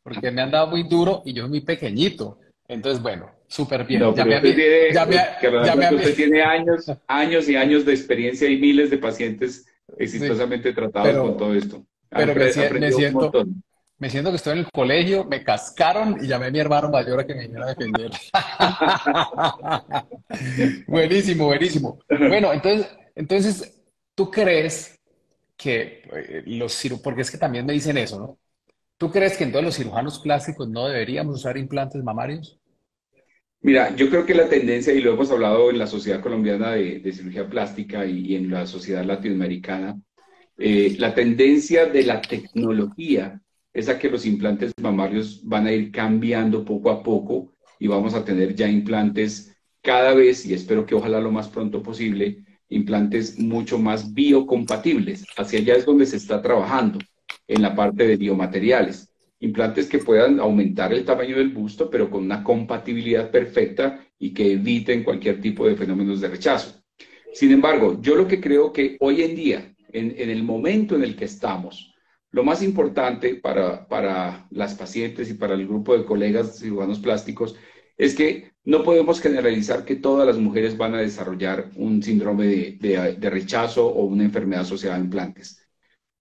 Speaker 1: Porque me han dado muy duro y yo soy muy pequeñito. Entonces, bueno, súper bien.
Speaker 2: No, pero usted
Speaker 1: Ya me,
Speaker 2: tiene, Carlos
Speaker 1: ya me,
Speaker 2: Alberto, usted tiene años, años y años de experiencia y miles de pacientes
Speaker 1: sí,
Speaker 2: exitosamente tratados con
Speaker 1: pero,
Speaker 2: todo esto. Ha
Speaker 1: pero
Speaker 2: aprendido un montón.
Speaker 1: me siento que estoy en el colegio, me cascaron y llamé a mi hermano mayor a que me viniera a defender. Buenísimo, buenísimo. Bueno, entonces, ¿tú crees que los cirujanos, porque es que también me dicen eso, ¿no? ¿Tú crees que entonces los cirujanos plásticos no deberíamos usar implantes mamarios?
Speaker 2: Mira, yo creo que la tendencia, y lo hemos hablado en la Sociedad Colombiana de Cirugía Plástica y en la Sociedad Latinoamericana, la tendencia de la tecnología es a que los implantes mamarios van a ir cambiando poco a poco y vamos a tener ya implantes cada vez, y espero que ojalá lo más pronto posible, implantes mucho más biocompatibles. Hacia allá es donde se está trabajando en la parte de biomateriales. Implantes que puedan aumentar el tamaño del busto, pero con una compatibilidad perfecta y que eviten cualquier tipo de fenómenos de rechazo. Sin embargo, yo lo que creo que hoy en día, en el momento en el que estamos, lo más importante para las pacientes y para el grupo de colegas cirujanos plásticos es que no podemos generalizar que todas las mujeres van a desarrollar un síndrome de rechazo o una enfermedad asociada a implantes.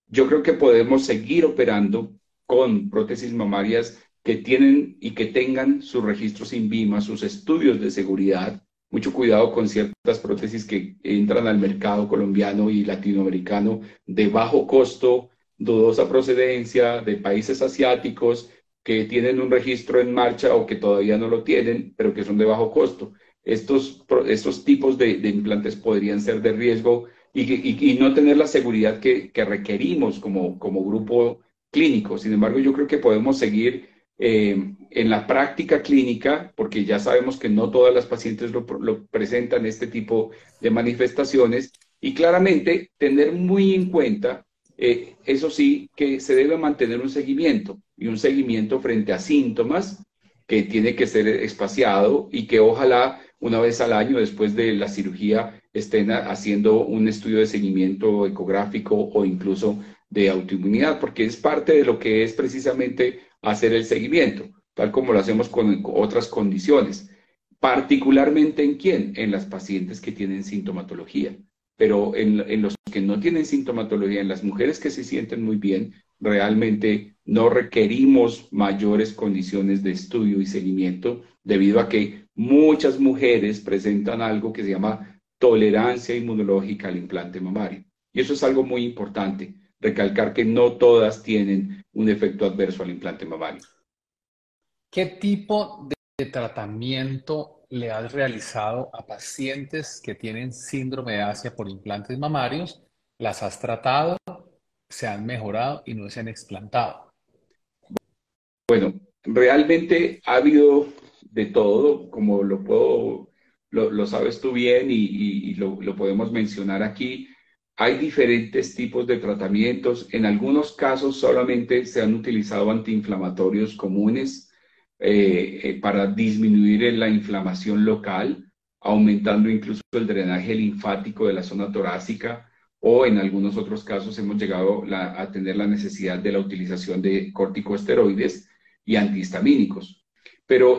Speaker 2: Yo creo que podemos seguir operando con prótesis mamarias que tienen y que tengan sus registros INVIMA, sus estudios de seguridad. Mucho cuidado con ciertas prótesis que entran al mercado colombiano y latinoamericano de bajo costo, dudosa procedencia, de países asiáticos que tienen un registro en marcha o que todavía no lo tienen, pero que son de bajo costo. Estos tipos de implantes podrían ser de riesgo y no tener la seguridad que requerimos como grupo clínico. Sin embargo, yo creo que podemos seguir en la práctica clínica, porque ya sabemos que no todas las pacientes lo presentan este tipo de manifestaciones, y claramente tener muy en cuenta, eso sí, que se debe mantener un seguimiento, y un seguimiento frente a síntomas que tiene que ser espaciado y que ojalá una vez al año después de la cirugía estén haciendo un estudio de seguimiento ecográfico o incluso de autoinmunidad, porque es parte de lo que es precisamente hacer el seguimiento, tal como lo hacemos con otras condiciones. Particularmente en quién? En las pacientes que tienen sintomatología. Pero en los que no tienen sintomatología, en las mujeres que se sienten muy bien, realmente no requerimos mayores condiciones de estudio y seguimiento debido a que muchas mujeres presentan algo que se llama tolerancia inmunológica al implante mamario. Y eso es algo muy importante, recalcar que no todas tienen un efecto adverso al implante mamario.
Speaker 1: ¿Qué tipo de tratamiento le has realizado a pacientes que tienen síndrome de Asia por implantes mamarios? ¿Las has tratado, se han mejorado y no se han explantado?
Speaker 2: Bueno, realmente ha habido de todo, como lo sabes tú bien y lo podemos mencionar aquí. Hay diferentes tipos de tratamientos. En algunos casos solamente se han utilizado antiinflamatorios comunes para disminuir la inflamación local, aumentando incluso el drenaje linfático de la zona torácica, o en algunos otros casos hemos llegado a tener la necesidad de la utilización de corticosteroides y antihistamínicos,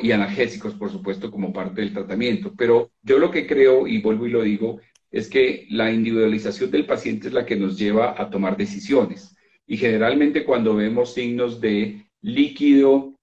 Speaker 2: y analgésicos, por supuesto, como parte del tratamiento. Pero yo lo que creo, y vuelvo y lo digo, es que la individualización del paciente es la que nos lleva a tomar decisiones. Y generalmente cuando vemos signos de líquido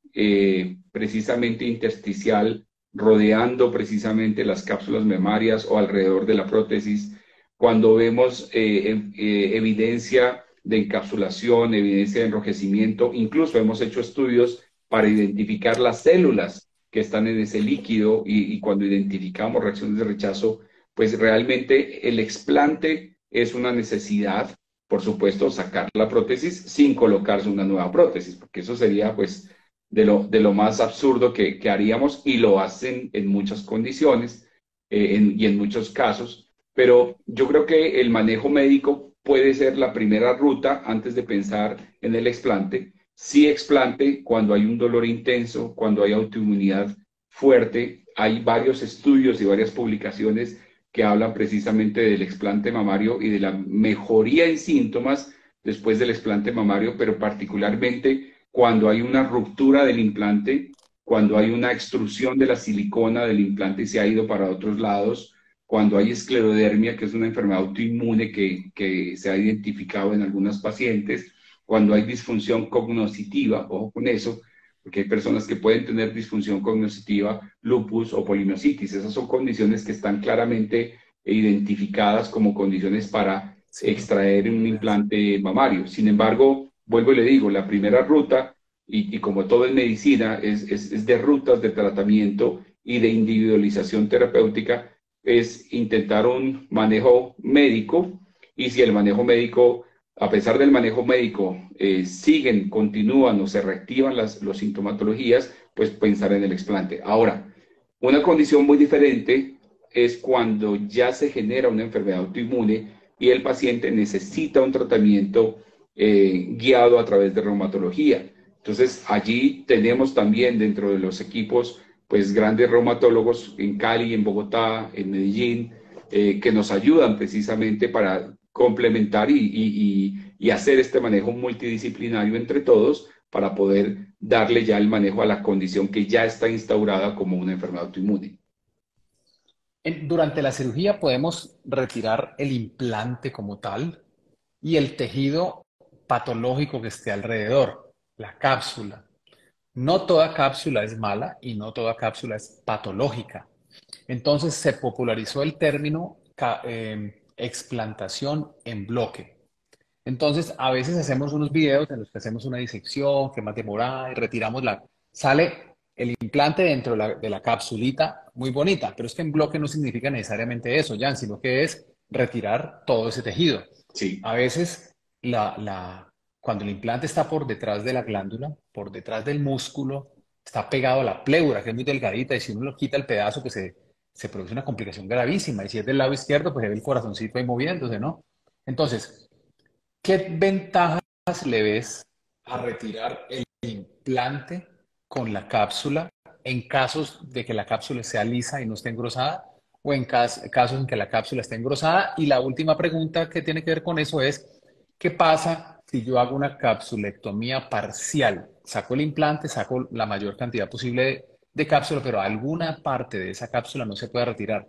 Speaker 2: precisamente intersticial rodeando precisamente las cápsulas mamarias o alrededor de la prótesis, cuando vemos evidencia de encapsulación, evidencia de enrojecimiento, incluso hemos hecho estudios para identificar las células que están en ese líquido y cuando identificamos reacciones de rechazo, pues realmente el explante es una necesidad, por supuesto, sacar la prótesis sin colocarse una nueva prótesis, porque eso sería pues de lo más absurdo que haríamos y lo hacen en muchas condiciones y en muchos casos, pero yo creo que el manejo médico puede ser la primera ruta antes de pensar en el explante. Sí explante cuando hay un dolor intenso, cuando hay autoinmunidad fuerte. Hay varios estudios y varias publicaciones que hablan precisamente del explante mamario y de la mejoría en síntomas después del explante mamario, pero particularmente cuando hay una ruptura del implante, cuando hay una extrusión de la silicona del implante y se ha ido para otros lados, cuando hay esclerodermia, que es una enfermedad autoinmune que se ha identificado en algunos pacientes, cuando hay disfunción cognoscitiva, ojo con eso, porque hay personas que pueden tener disfunción cognoscitiva, lupus o polimiositis. Esas son condiciones que están claramente identificadas como condiciones para
Speaker 1: Sí,
Speaker 2: extraer un implante mamario. Sin embargo, vuelvo y le digo, la primera ruta, y como todo en medicina, es de rutas de tratamiento y de individualización terapéutica, es intentar un manejo médico y si el manejo médico, a pesar del manejo médico, siguen, continúan o se reactivan los sintomatologías, pues pensar en el explante. Ahora, una condición muy diferente es cuando ya se genera una enfermedad autoinmune y el paciente necesita un tratamiento guiado a través de reumatología. Entonces, allí tenemos también dentro de los equipos, pues grandes reumatólogos en Cali, en Bogotá, en Medellín, que nos ayudan precisamente para complementar y hacer este manejo multidisciplinario entre todos para poder darle ya el manejo a la condición que ya está instaurada como una enfermedad autoinmune.
Speaker 1: Durante la cirugía podemos retirar el implante como tal y el tejido patológico que esté alrededor, la cápsula. No toda cápsula es mala y no toda cápsula es patológica. Entonces se popularizó el término explantación en bloque. Entonces a veces hacemos unos videos en los que hacemos una disección que es más demorada y retiramos la... Sale el implante dentro de la capsulita muy bonita, pero es que en bloque no significa necesariamente eso, Jan, sino que es retirar todo ese tejido.
Speaker 2: Sí,
Speaker 1: A veces cuando el implante está por detrás de la glándula, por detrás del músculo, está pegado a la pleura, que es muy delgadita, y si uno lo quita el pedazo, pues se produce una complicación gravísima. Y si es del lado izquierdo, pues se ve el corazoncito ahí moviéndose, ¿no? Entonces, ¿qué ventajas le ves a retirar el implante con la cápsula en casos de que la cápsula sea lisa y no esté engrosada o en casos en que la cápsula esté engrosada? Y la última pregunta que tiene que ver con eso es, ¿qué pasa si yo hago una capsulectomía parcial? Saco el implante, saco la mayor cantidad posible de cápsula, pero alguna parte de esa cápsula no se puede retirar.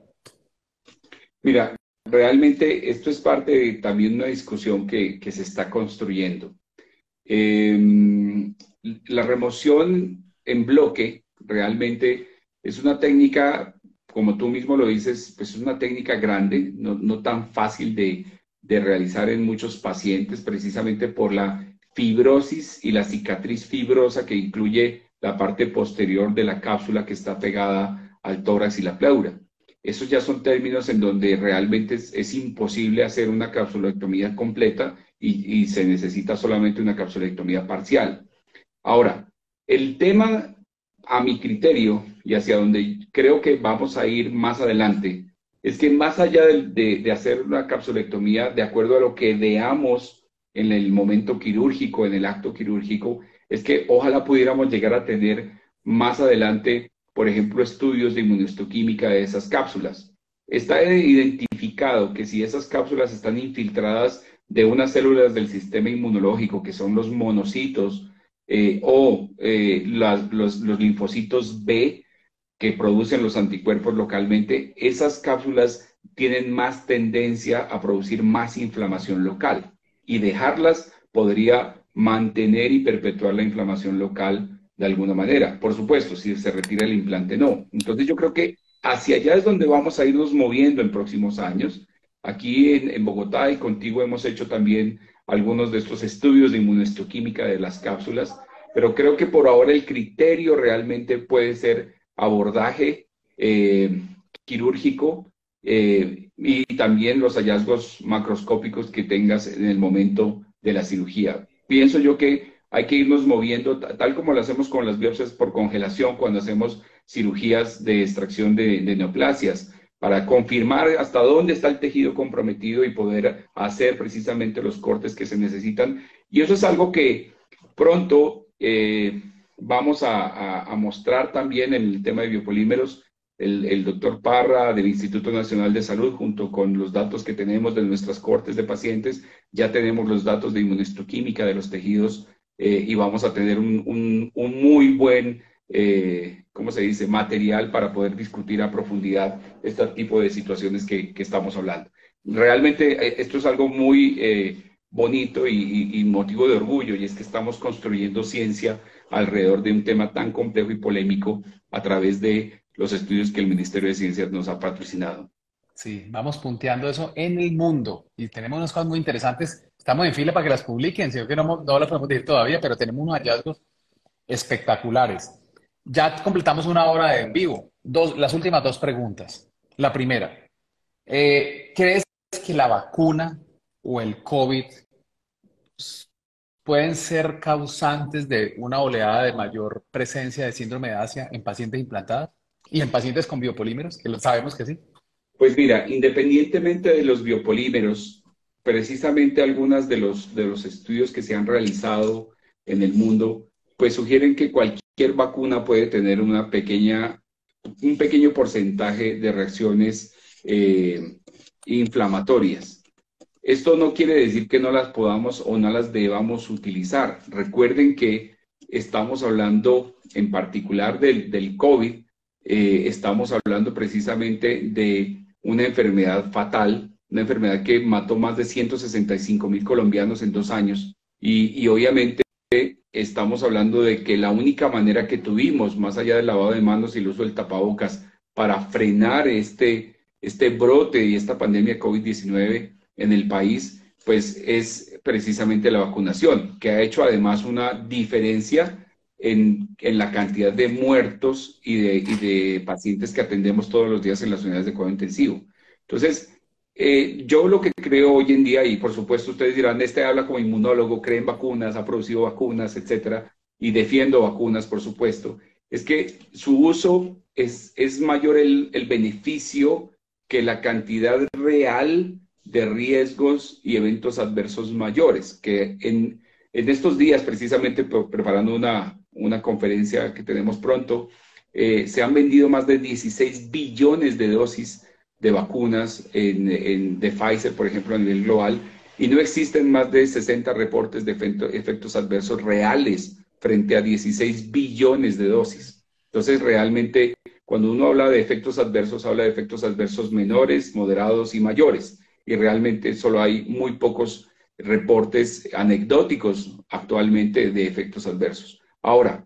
Speaker 2: mira, realmente esto es parte de también una discusión que se está construyendo. La remoción en bloque realmente es una técnica, como tú mismo lo dices, pues es una técnica grande, no tan fácil de realizar en muchos pacientes, precisamente por la fibrosis y la cicatriz fibrosa que incluye la parte posterior de la cápsula que está pegada al tórax y la pleura. Esos ya son términos en donde realmente es imposible hacer una capsulectomía completa y se necesita solamente una capsulectomía parcial. Ahora, el tema, a mi criterio, y hacia donde creo que vamos a ir más adelante, es que más allá de hacer una capsulectomía de acuerdo a lo que veamos en el momento quirúrgico, en el acto quirúrgico, es que ojalá pudiéramos llegar a tener más adelante, por ejemplo, estudios de inmunohistoquímica de esas cápsulas. Está identificado que si esas cápsulas están infiltradas de unas células del sistema inmunológico, que son los monocitos, los linfocitos B que producen los anticuerpos localmente, esas cápsulas tienen más tendencia a producir más inflamación local y dejarlas podría mantener y perpetuar la inflamación local de alguna manera. Por supuesto, si se retira el implante, no. Entonces yo creo que hacia allá es donde vamos a irnos moviendo en próximos años. Aquí en Bogotá y contigo hemos hecho también algunos de estos estudios de inmunohistoquímica de las cápsulas, pero creo que por ahora el criterio realmente puede ser abordaje quirúrgico y también los hallazgos macroscópicos que tengas en el momento de la cirugía. Pienso yo que hay que irnos moviendo, tal como lo hacemos con las biopsias por congelación, cuando hacemos cirugías de extracción de neoplasias, para confirmar hasta dónde está el tejido comprometido y poder hacer precisamente los cortes que se necesitan. Y eso es algo que pronto vamos a mostrar también en el tema de biopolímeros. El doctor Parra del Instituto Nacional de Salud, junto con los datos que tenemos de nuestras cortes de pacientes, ya tenemos los datos de inmunohistoquímica de los tejidos y vamos a tener un muy buen, ¿cómo se dice?, material para poder discutir a profundidad este tipo de situaciones que estamos hablando. Realmente esto es algo muy bonito y motivo de orgullo, y es que estamos construyendo ciencia alrededor de un tema tan complejo y polémico a través de los estudios que el Ministerio de Ciencias nos ha patrocinado.
Speaker 1: Sí, vamos punteando eso en el mundo y tenemos unas cosas muy interesantes. Estamos en fila para que las publiquen, sino que no las podemos decir todavía, pero tenemos unos hallazgos espectaculares. Ya completamos una hora de en vivo. Las últimas dos preguntas. La primera, ¿crees que la vacuna o el COVID pueden ser causantes de una oleada de mayor presencia de síndrome de Asia en pacientes implantadas y en pacientes con biopolímeros? Que lo sabemos que sí.
Speaker 2: Pues mira, independientemente de los biopolímeros, precisamente algunos de los estudios que se han realizado en el mundo, pues sugieren que cualquier vacuna puede tener un pequeño porcentaje de reacciones inflamatorias. Esto no quiere decir que no las podamos o no las debamos utilizar. Recuerden que estamos hablando en particular del COVID, estamos hablando precisamente de una enfermedad fatal, una enfermedad que mató más de 165.000 colombianos en 2 años y obviamente estamos hablando de que la única manera que tuvimos, más allá del lavado de manos y el uso del tapabocas, para frenar este brote y esta pandemia COVID-19 en el país, pues es precisamente la vacunación, que ha hecho además una diferencia en la cantidad de muertos y de pacientes que atendemos todos los días en las unidades de cuidado intensivo. Entonces, yo lo que creo hoy en día, y por supuesto ustedes dirán, este habla como inmunólogo, cree en vacunas, ha producido vacunas, etcétera, y defiendo vacunas, por supuesto, es que su uso es mayor el beneficio que la cantidad real de riesgos y eventos adversos mayores, que en estos días, precisamente preparando una conferencia que tenemos pronto, se han vendido más de 16 billones de dosis de vacunas de Pfizer, por ejemplo, a nivel global, y no existen más de 60 reportes de efectos adversos reales frente a 16 billones de dosis. Entonces, realmente, cuando uno habla de efectos adversos, habla de efectos adversos menores, moderados y mayores, y realmente solo hay muy pocos reportes anecdóticos actualmente de efectos adversos. Ahora,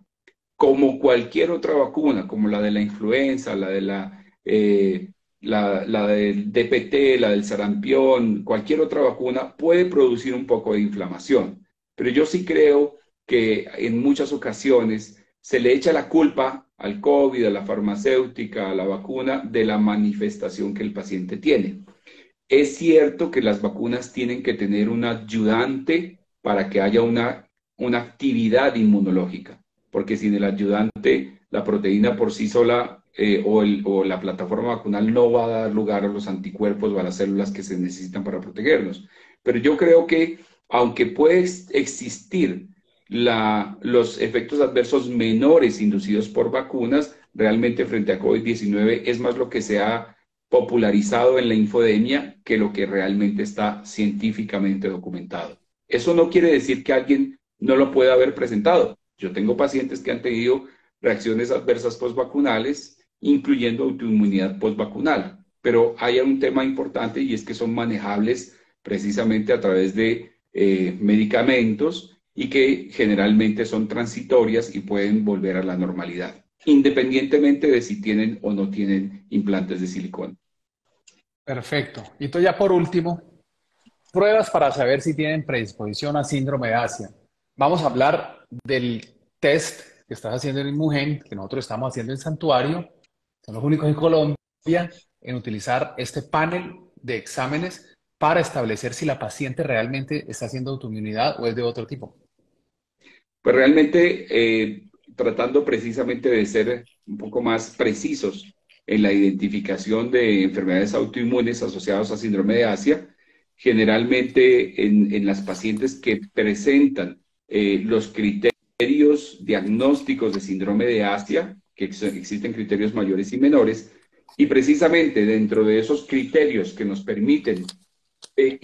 Speaker 2: como cualquier otra vacuna, como la de la influenza, la del DPT, la del sarampión, cualquier otra vacuna puede producir un poco de inflamación. Pero yo sí creo que en muchas ocasiones se le echa la culpa al COVID, a la farmacéutica, a la vacuna, de la manifestación que el paciente tiene. Es cierto que las vacunas tienen que tener un ayudante para que haya una actividad inmunológica, porque sin el ayudante, la proteína por sí sola o la plataforma vacunal no va a dar lugar a los anticuerpos o a las células que se necesitan para protegernos. Pero yo creo que aunque puede existir los efectos adversos menores inducidos por vacunas, realmente frente a COVID-19 es más lo que se ha popularizado en la infodemia que lo que realmente está científicamente documentado. Eso no quiere decir que alguien no lo pueda haber presentado. Yo tengo pacientes que han tenido reacciones adversas postvacunales, incluyendo autoinmunidad postvacunal, pero hay un tema importante y es que son manejables precisamente a través de medicamentos y que generalmente son transitorias y pueden volver a la normalidad, independientemente de si tienen o no tienen implantes de silicona.
Speaker 1: Perfecto. Y entonces ya por último, pruebas para saber si tienen predisposición a síndrome de Asia. Vamos a hablar del test que estás haciendo en Inmugen, que nosotros estamos haciendo en Santuario. Son los únicos en Colombia en utilizar este panel de exámenes para establecer si la paciente realmente está haciendo autoinmunidad o es de otro tipo.
Speaker 2: Pues realmente tratando precisamente de ser un poco más precisos en la identificación de enfermedades autoinmunes asociadas a síndrome de Asia, generalmente en las pacientes que presentan los criterios diagnósticos de síndrome de Asia, que existen criterios mayores y menores, y precisamente dentro de esos criterios que nos permiten eh,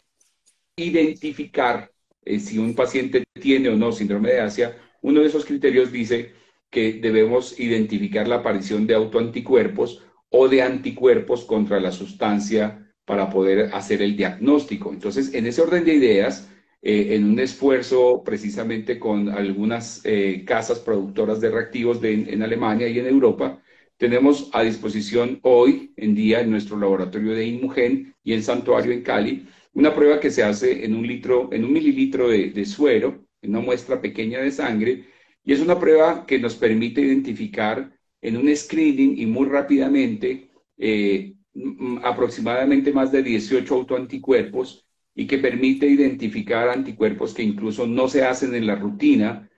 Speaker 2: identificar si un paciente tiene o no síndrome de Asia, uno de esos criterios dice que debemos identificar la aparición de autoanticuerpos o de anticuerpos contra la sustancia para poder hacer el diagnóstico. Entonces, en ese orden de ideas, en un esfuerzo precisamente con algunas casas productoras de reactivos en Alemania y en Europa, tenemos a disposición hoy en día en nuestro laboratorio de Inmugen y en Santuario en Cali una prueba que se hace en un litro, en un mililitro de suero, en una muestra pequeña de sangre, y es una prueba que nos permite identificar en un screening y muy rápidamente aproximadamente más de 18 autoanticuerpos y que permite identificar anticuerpos que incluso no se hacen en la rutina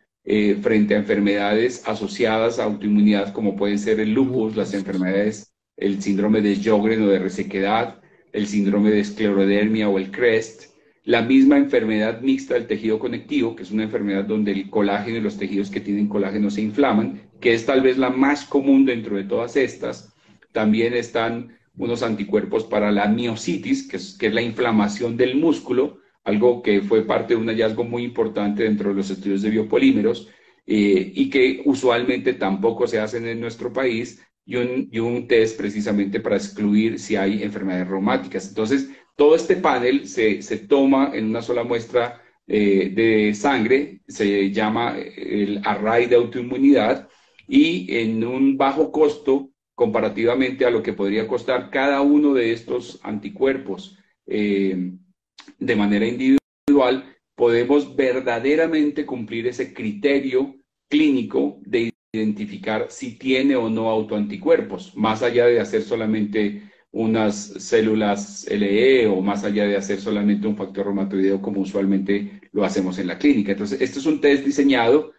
Speaker 2: frente a enfermedades asociadas a autoinmunidad como pueden ser el lupus, las
Speaker 1: Lupus.
Speaker 2: enfermedades, el síndrome de Sjögren o de resequedad, el síndrome de esclerodermia o el CREST, la misma enfermedad mixta del tejido conectivo, que es una enfermedad donde el colágeno y los tejidos que tienen colágeno se inflaman, que es tal vez la más común dentro de todas estas. También están unos anticuerpos para la miositis, que es la inflamación del músculo, algo que fue parte de un hallazgo muy importante dentro de los estudios de biopolímeros y que usualmente tampoco se hacen en nuestro país, y un test precisamente para excluir si hay enfermedades reumáticas. Entonces, todo este panel se toma en una sola muestra de sangre, se llama el array de autoinmunidad, y en un bajo costo comparativamente a lo que podría costar cada uno de estos anticuerpos de manera individual, podemos verdaderamente cumplir ese criterio clínico de identificar si tiene o no autoanticuerpos, más allá de hacer solamente unas células LE o más allá de hacer solamente un factor reumatoideo como usualmente lo hacemos en la clínica. Entonces, este es un test diseñado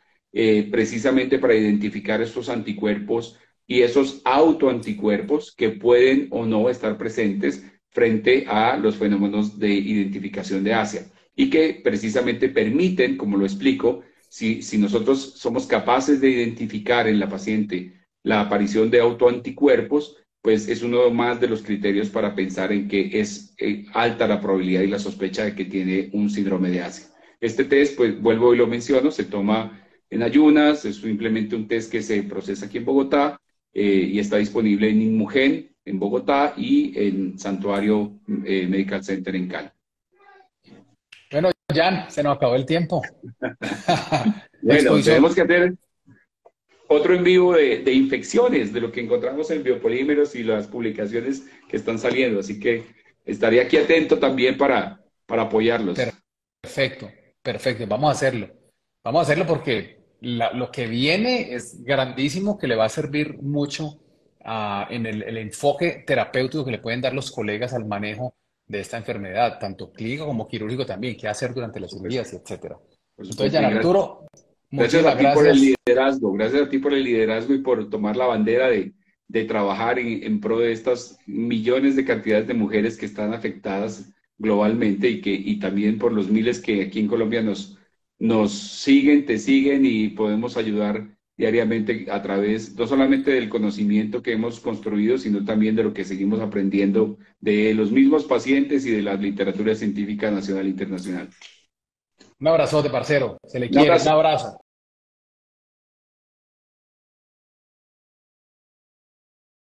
Speaker 2: precisamente para identificar estos anticuerpos y esos autoanticuerpos que pueden o no estar presentes frente a los fenómenos de identificación de Asia y que precisamente permiten, como lo explico, si nosotros somos capaces de identificar en la paciente la aparición de autoanticuerpos, pues es uno más de los criterios para pensar en que es alta la probabilidad y la sospecha de que tiene un síndrome de Asia. Este test, pues vuelvo y lo menciono, se toma en ayunas, es simplemente un test que se procesa aquí en Bogotá y está disponible en Inmugen, en Bogotá, y en Santuario Medical Center en Cali.
Speaker 1: Bueno, Jan, se nos acabó el tiempo. La
Speaker 2: Bueno,
Speaker 1: exposición,
Speaker 2: tenemos que hacer otro en vivo de infecciones, de lo que encontramos en biopolímeros y las publicaciones que están saliendo. Así que estaría aquí atento también para apoyarlos.
Speaker 1: perfecto, perfecto, vamos a hacerlo. Vamos a hacerlo porque lo que viene es grandísimo, que le va a servir mucho en el enfoque terapéutico que le pueden dar los colegas al manejo de esta enfermedad, tanto clínico como quirúrgico también, qué hacer durante
Speaker 2: Por
Speaker 1: las
Speaker 2: supuesto,
Speaker 1: cirugías, etcétera.
Speaker 2: por
Speaker 1: Entonces,
Speaker 2: supuesto.
Speaker 1: Jan
Speaker 2: Y
Speaker 1: Arturo,
Speaker 2: gracias
Speaker 1: muchísimas
Speaker 2: a ti por el
Speaker 1: gracias.
Speaker 2: liderazgo, gracias a ti por el liderazgo y por tomar la bandera de trabajar en pro de estas millones de cantidades de mujeres que están afectadas globalmente y también por los miles que aquí en Colombia nos siguen, te siguen y podemos ayudar diariamente a través no solamente del conocimiento que hemos construido, sino también de lo que seguimos aprendiendo de los mismos pacientes y de la literatura científica nacional e internacional.
Speaker 1: Un abrazote, parcero. Se le
Speaker 2: Un
Speaker 1: quiere. Un
Speaker 2: abrazo.
Speaker 1: abrazo.